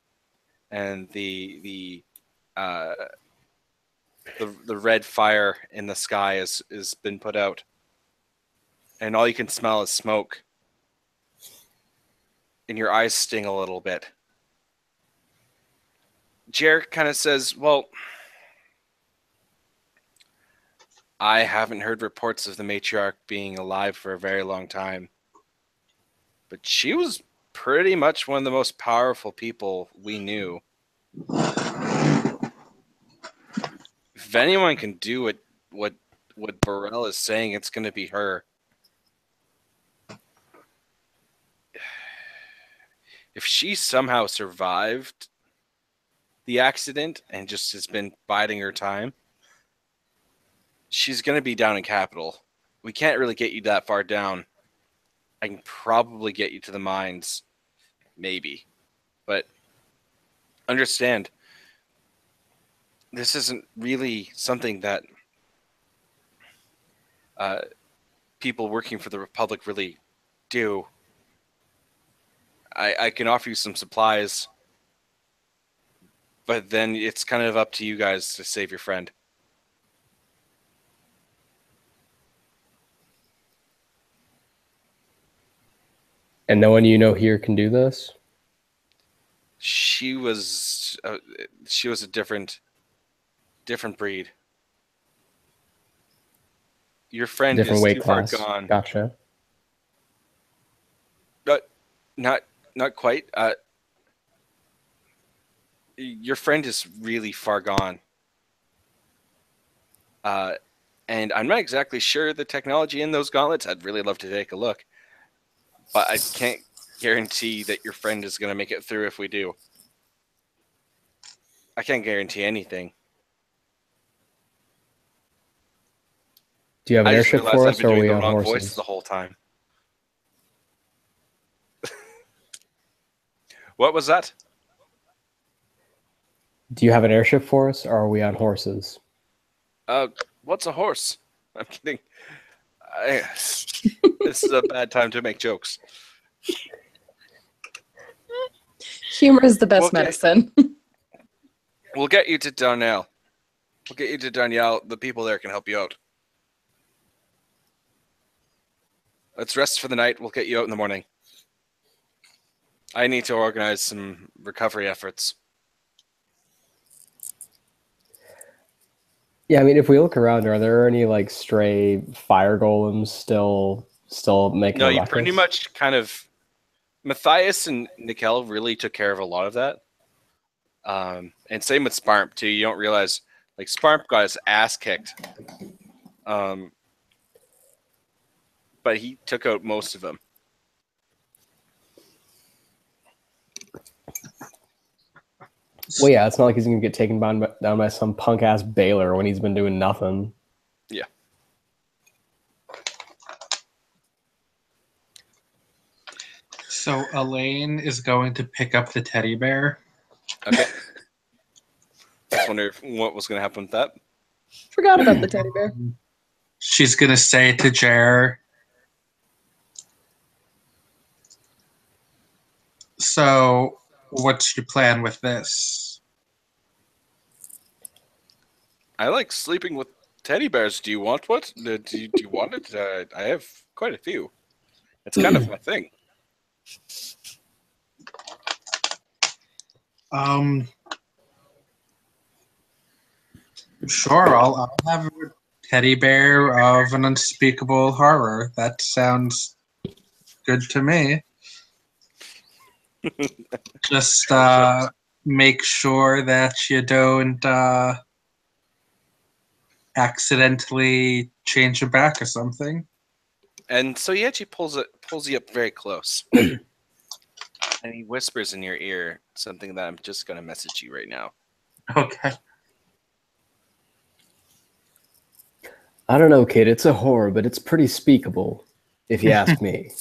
and the red fire in the sky has been put out, and all you can smell is smoke. And your eyes sting a little bit. Jer kind of says, "Well, I haven't heard reports of the matriarch being alive for a very long time, but she was pretty much one of the most powerful people we knew. If anyone can do what Burrell is saying, it's going to be her. If she somehow survived the accident and just has been biding her time, she's going to be down in Capital. We can't really get you that far down. I can probably get you to the mines, maybe. But understand, this isn't really something that people working for the Republic really do. I can offer you some supplies, but then it's kind of up to you guys to save your friend." And no one you know here can do this? She was a different breed. Your friend Different is weight too class. far gone. Gotcha. Not quite. Your friend is really far gone. And I'm not exactly sure the technology in those gauntlets. I'd really love to take a look. But I can't guarantee that your friend is going to make it through if we do. I can't guarantee anything. Do you have an I just airship realized for I've us, been or are doing we the on wrong voice horses? the whole time. What was that? Do you have an airship for us, or are we on horses? What's a horse? I'm kidding. This is a bad time to make jokes. Humor is the best Okay. medicine. We'll get you to Darnell. We'll get you to Darnell. The people there can help you out. Let's rest for the night. We'll get you out in the morning. I need to organize some recovery efforts. Yeah, I mean, if we look around, are there any like stray fire golems still making No, a you ruckus? pretty much kind of... Matthias and Nickel really took care of a lot of that. And same with Sparp, too. You don't realize, like, Sparp got his ass kicked. But he took out most of them. Well, yeah, it's not like he's gonna get taken down by some punk ass Baylor when he's been doing nothing. Yeah. So Elaine is going to pick up the teddy bear. Okay. Just wonder what was going to happen with that. Forgot about the teddy bear. She's going to say to Jer, So, what's your plan with this? I like sleeping with teddy bears. Do you want what? Do you want it? I have quite a few. It's kind of my thing. Sure, I'll have a teddy bear of an unspeakable horror. That sounds good to me. Just make sure that you don't accidentally change your back or something. And so he actually pulls you up very close. And he whispers in your ear something that I'm just going to message you right now. Okay. I don't know, kid. It's a horror, but it's pretty speakable, if you ask me.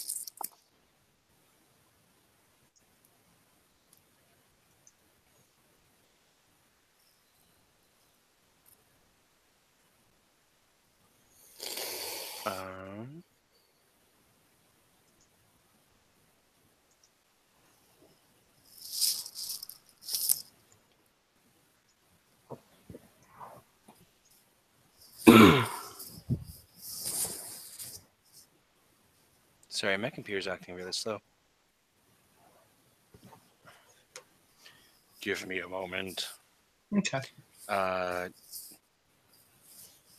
Sorry, my computer's acting really slow. Give me a moment. Okay.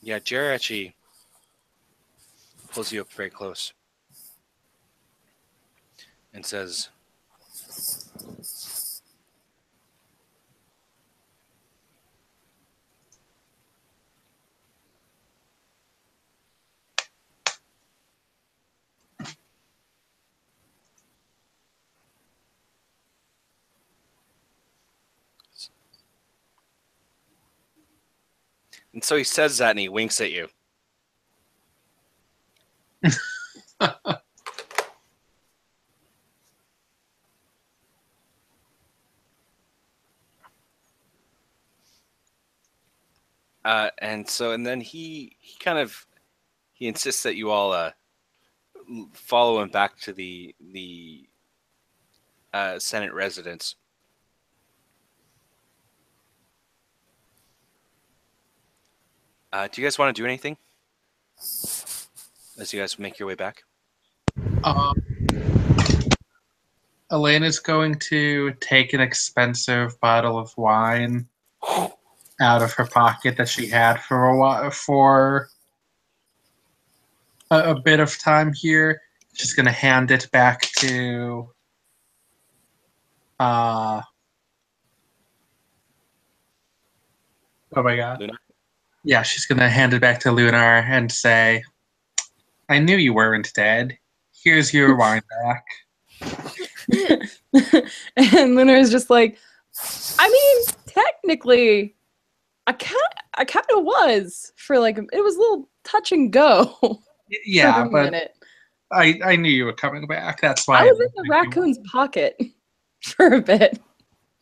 Yeah, Jerry actually pulls you up very close and says, and so he says that and he winks at you. And then he insists that you all follow him back to the Senate residence. Do you guys want to do anything as you guys make your way back? Elena's going to take an expensive bottle of wine out of her pocket that she had for a while, for a bit of time here. She's going to hand it back to oh my god. Luna? Yeah, she's going to hand it back to Lunar and say, I knew you weren't dead. Here's your wine back. And Lunar is just like, I mean, technically, I kind of was for like, it was a little touch and go. Yeah, for a but minute. I knew you were coming back. That's why I was in the raccoon's pocket for a bit,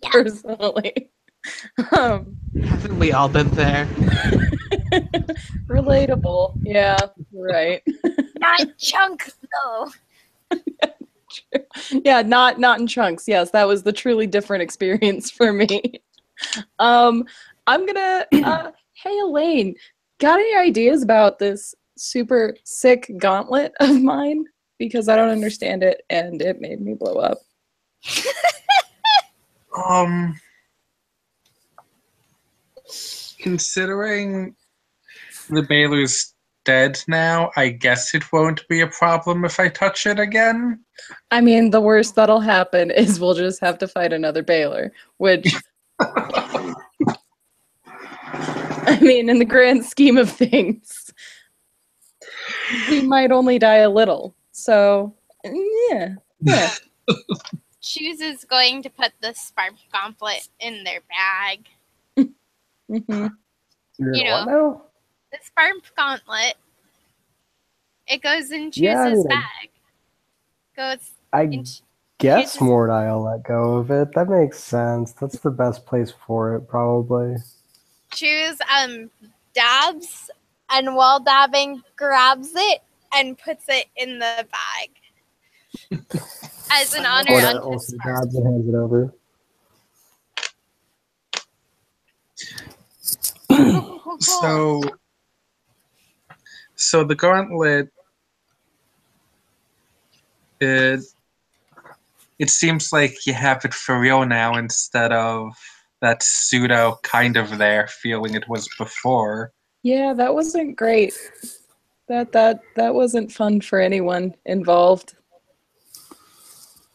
personally. Haven't we all been there? Relatable. Yeah, right. Not chunks though. Yeah, not in chunks. Yes, that was the truly different experience for me. I'm gonna hey Elaine, got any ideas about this super sick gauntlet of mine? Because I don't understand it and it made me blow up. Considering the Baylor's dead now, I guess it won't be a problem if I touch it again. I mean, the worst that'll happen is we'll just have to fight another Baylor, which I mean, in the grand scheme of things, we might only die a little. So, yeah. Choose is going to put the spark gauntlet in their bag. Mm-hmm. You know, the spark gauntlet. It goes in Choose's bag. Guess Mordai will let go of it. That makes sense. That's the best place for it, probably. Choose dabs, and while dabbing, grabs it and puts it in the bag. As an honor Oda unto also Spark. grabs and hands it over. So the gauntlet, it seems like you have it for real now instead of that pseudo kind of there feeling it was before. Yeah, that wasn't great. That wasn't fun for anyone involved.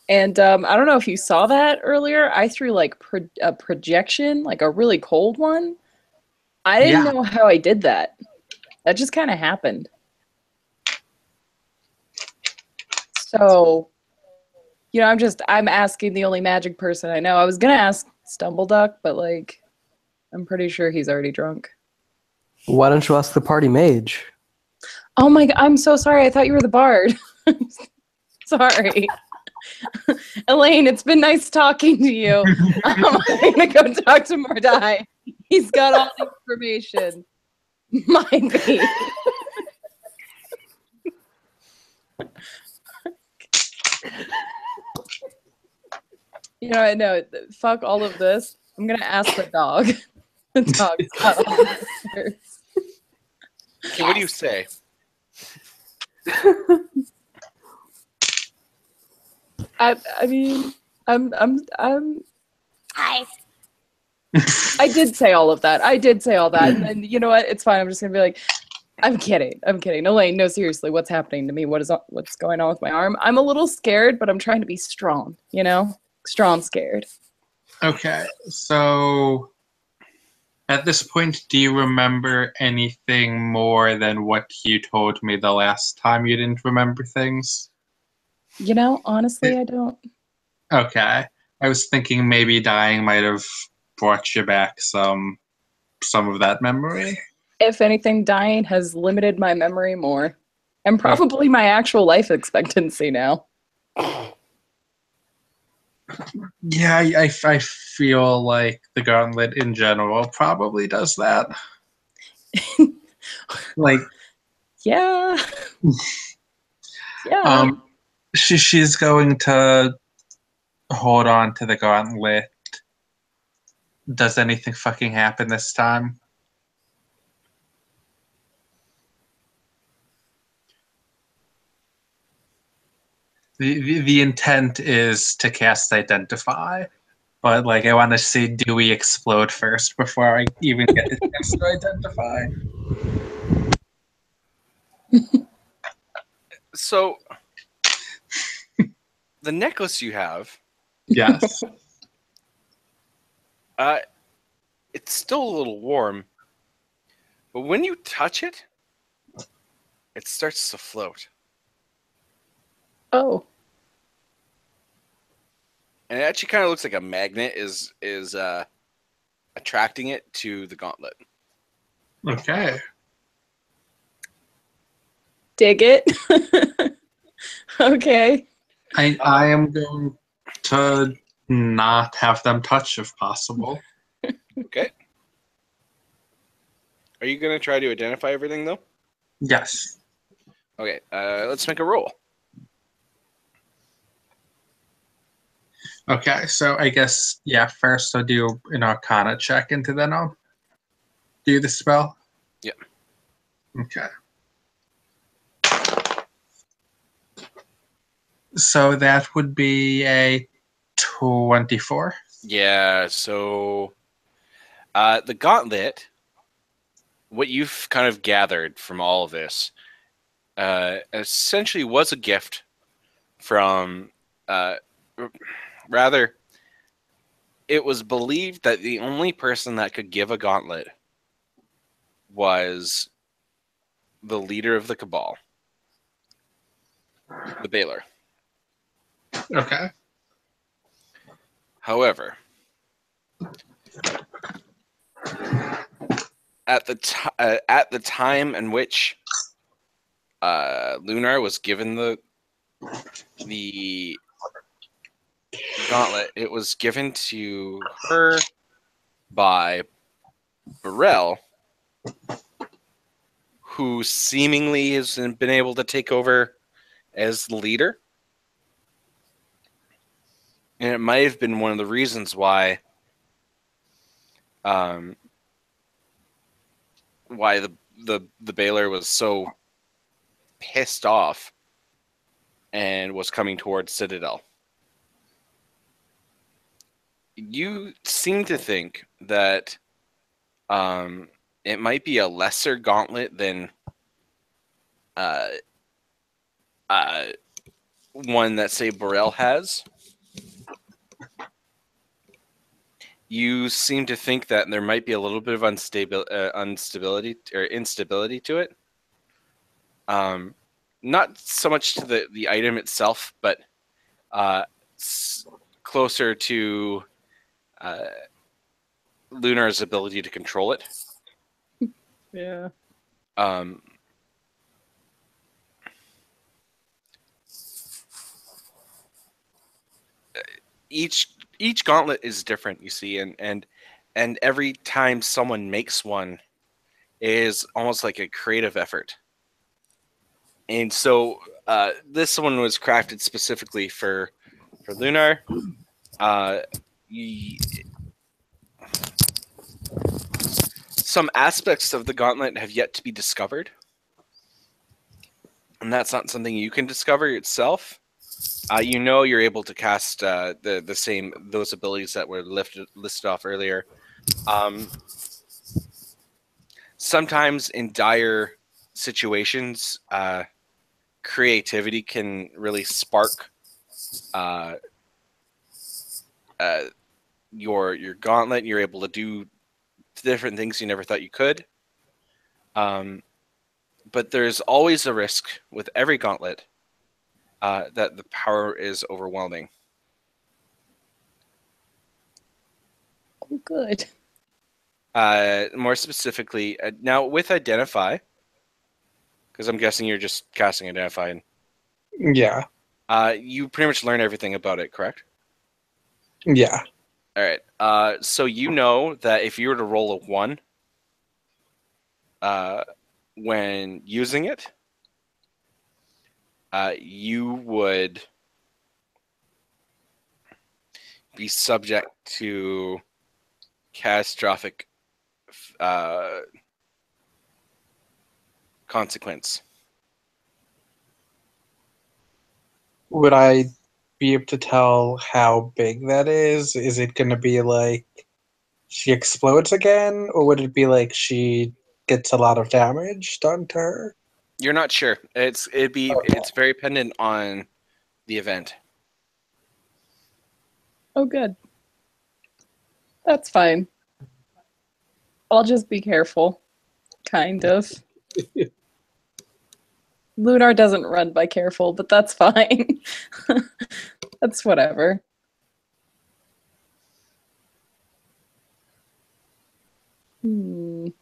And I don't know if you saw that earlier. I threw like a projection, like a really cold one. I didn't know how I did that. That just kind of happened. So, I'm asking the only magic person I know. I was gonna ask Stumbleduck, but like, I'm pretty sure he's already drunk. Why don't you ask the party mage? Oh my God, I'm so sorry. I thought you were the bard. Sorry. Elaine, it's been nice talking to you. I'm gonna go talk to Mordai. He's got all the information. Mind me. I know. Fuck all of this. I'm gonna ask the dog. The dog's got all the answers. Okay, what do you say? I mean, I'm Hi. I did say all of that. I did say all that. And then, you know what? It's fine. I'm just going to be like, I'm kidding. I'm kidding. Elaine, no, seriously. What's happening to me? What's going on with my arm? I'm a little scared, but I'm trying to be strong, Strong scared. Okay, so at this point, do you remember anything more than what you told me the last time you didn't remember things? Honestly, I don't. Okay. I was thinking maybe dying might have brought you back some of that memory. If anything, dying has limited my memory more. And probably my actual life expectancy now. Yeah, I feel like the gauntlet in general probably does that. Like, yeah. Yeah. She's going to hold on to the gauntlet. Does anything fucking happen this time? The intent is to cast Identify, but like I want to see Dewey explode first before I even get the chance to identify. So, the necklace you have, Yes. it's still a little warm, but when you touch it, it starts to float. Oh. And it actually kind of looks like a magnet is attracting it to the gauntlet. Okay. Dig it. Okay. I am going to not have them touch if possible. Okay. Are you going to try to identify everything, though? Yes. Okay, let's make a roll. Okay, so I guess, first I'll do an Arcana check and then I'll do the spell. Yep. Okay. So that would be a 24. Yeah, so the gauntlet, what you've kind of gathered from all of this, essentially was a gift from, rather, it was believed that the only person that could give a gauntlet was the leader of the Cabal, the Baylor. Okay. However, at the time in which Lunar was given the gauntlet, it was given to her by Burrell, who seemingly has been able to take over as leader. And it might have been one of the reasons why the Baylor was so pissed off and was coming towards Citadel. You seem to think that it might be a lesser gauntlet than one that, say, Burrell has. You seem to think that there might be a little bit of instability to it. Not so much to the item itself, but closer to Lunar's ability to control it. Yeah. Each gauntlet is different, you see, and every time someone makes one is almost like a creative effort. And so this one was crafted specifically for Lunar. Some aspects of the gauntlet have yet to be discovered, and that's not something you can discover yourself. You're able to cast those abilities that were listed off earlier. Sometimes in dire situations, creativity can really spark your gauntlet. You're able to do different things you never thought you could. But there's always a risk with every gauntlet that the power is overwhelming. Oh, good. More specifically, now with Identify, because I'm guessing you're just casting Identify, and Yeah. you pretty much learn everything about it, correct? Yeah. All right. So you know that if you were to roll a 1 when using it, you would be subject to catastrophic consequence. Would I be able to tell how big that is? Is it going to be like she explodes again, or would it be like she gets a lot of damage done to her? You're not sure. It's very dependent on the event. Oh, good. That's fine. I'll just be careful. Kind of. Lunar doesn't run by careful, but that's fine. That's whatever. All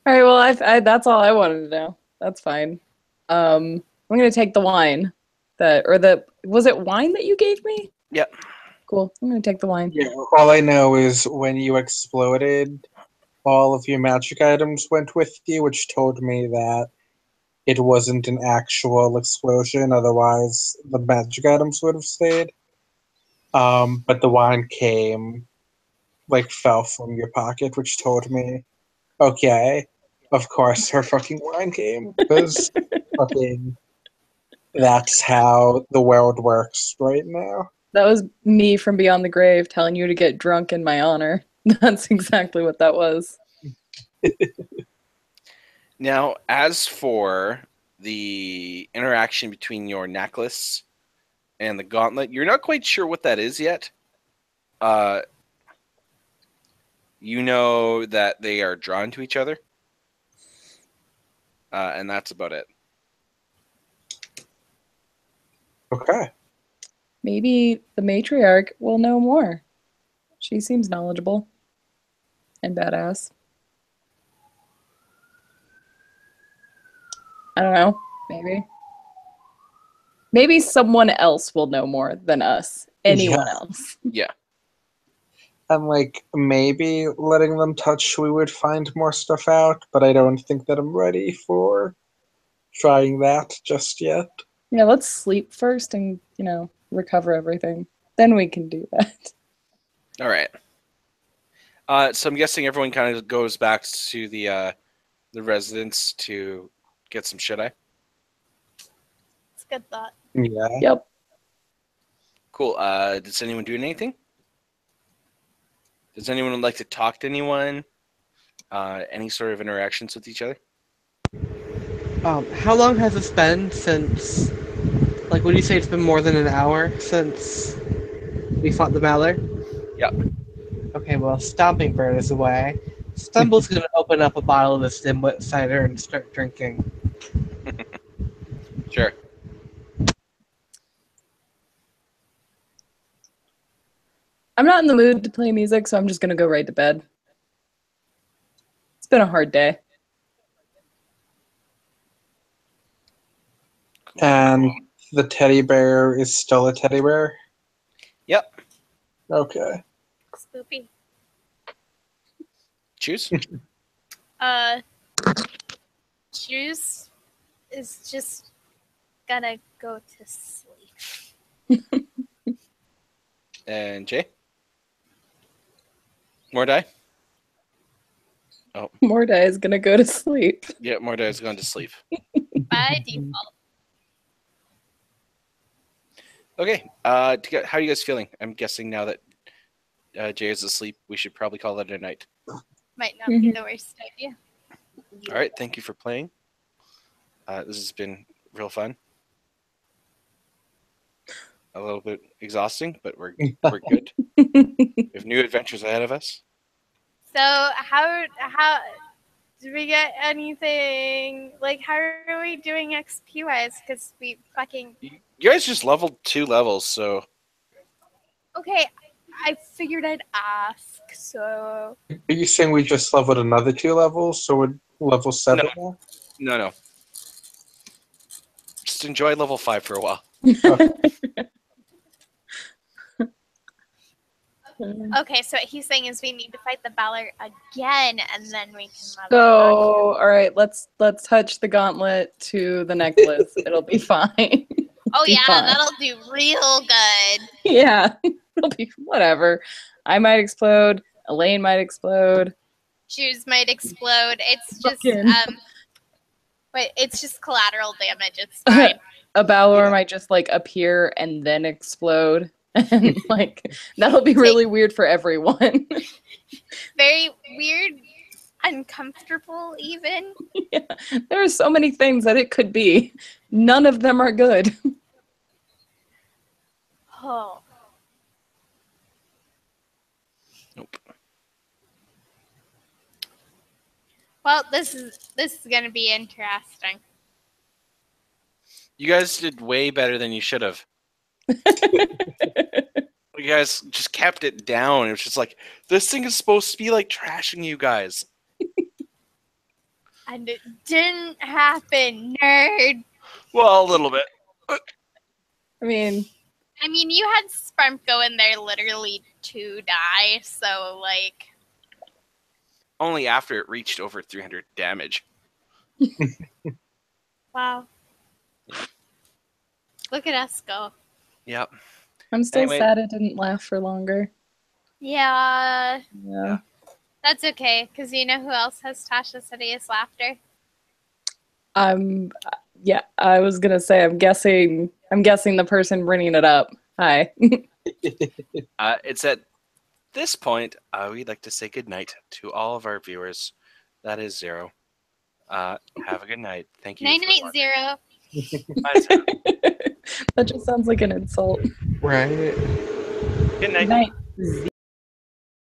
right, well, that's all I wanted to know. That's fine. I'm gonna take the wine was it wine that you gave me? Yep. Cool. I'm gonna take the wine. Yeah, all I know is when you exploded, all of your magic items went with you, which told me that it wasn't an actual explosion, otherwise the magic items would have stayed. But the wine fell from your pocket, which told me, okay, of course her fucking wine came, because fucking that's how the world works right now. That was me from beyond the grave telling you to get drunk in my honor. That's exactly what that was. Now, as for the interaction between your necklace and the gauntlet, you're not quite sure what that is yet. You know that they are drawn to each other. And that's about it. Okay. Maybe the matriarch will know more. She seems knowledgeable and badass. I don't know. Maybe someone else will know more than us. Anyone else. Yeah. And maybe letting them touch, we would find more stuff out, but I don't think that I'm ready for trying that just yet. Yeah, let's sleep first and, recover everything. Then we can do that. All right. So I'm guessing everyone kind of goes back to the residence to get some shut eye. It's a good thought. Yeah. Yep. Cool. Does anyone do anything? Does anyone like to talk to anyone? Any sort of interactions with each other? How long has this been since? Like, would you say it's been more than an hour since we fought the Mallard? Yep. Okay, well, Stomping Bird is away. Stumble's gonna open up a bottle of this dimwit cider and start drinking. Sure. I'm not in the mood to play music, so I'm just gonna go right to bed. It's been a hard day. And the teddy bear is still a teddy bear? Yep. Okay. Spoopy. Choose. Juice is just gonna go to sleep. And Jay? Mordai? Mordai is gonna go to sleep. Yeah, Mordai's gone to sleep. By default. Okay. How are you guys feeling? I'm guessing now that Jay is asleep, we should probably call it a night. Might not be the worst idea. All right. Thank you for playing. This has been real fun. A little bit exhausting, but we're good. We have new adventures ahead of us. So how did we get anything? Like, how are we doing XP wise? Because we fucking You guys just leveled 2 levels, so okay. I figured I'd ask. So Are you saying we just leveled another 2 levels, so we're level 7 now? no. Just enjoy level 5 for a while. okay, so what he's saying is we need to fight the Ballard again, and then we can level So, all right, let's touch the gauntlet to the necklace. It'll be fine. Oh Be yeah, fine. that'll do real good. Yeah, it'll be whatever. I might explode. Elaine might explode. Shoes might explode. It's just Fucking- but it's just collateral damage. It's fine. A Balor Yeah. might just like appear and then explode. And like that'll be really weird for everyone. Very weird, uncomfortable even. Yeah. There are so many things that it could be. None of them are good. Oh. Nope. Well, this is gonna be interesting. You guys did way better than you should have. You guys just kept it down. It was just like, this thing is supposed to be like trashing you guys. And it didn't happen, nerd. Well, a little bit. I mean, you had Sprump go in there literally to die, so like Only after it reached over 300 damage. wow. Look at us go. Yep. I'm still Anyway. sad it didn't last for longer. Yeah. Yeah. That's okay, because you know who else has Tasha's hideous laughter? Yeah, I was gonna say I'm guessing the person bringing it up. Hi. It's at this point, we'd like to say goodnight to all of our viewers. That is Zero. Have a good night. Thank you. Night for night watching. zero. Bye, Zero. That just sounds like an insult. Right. Good night. Night.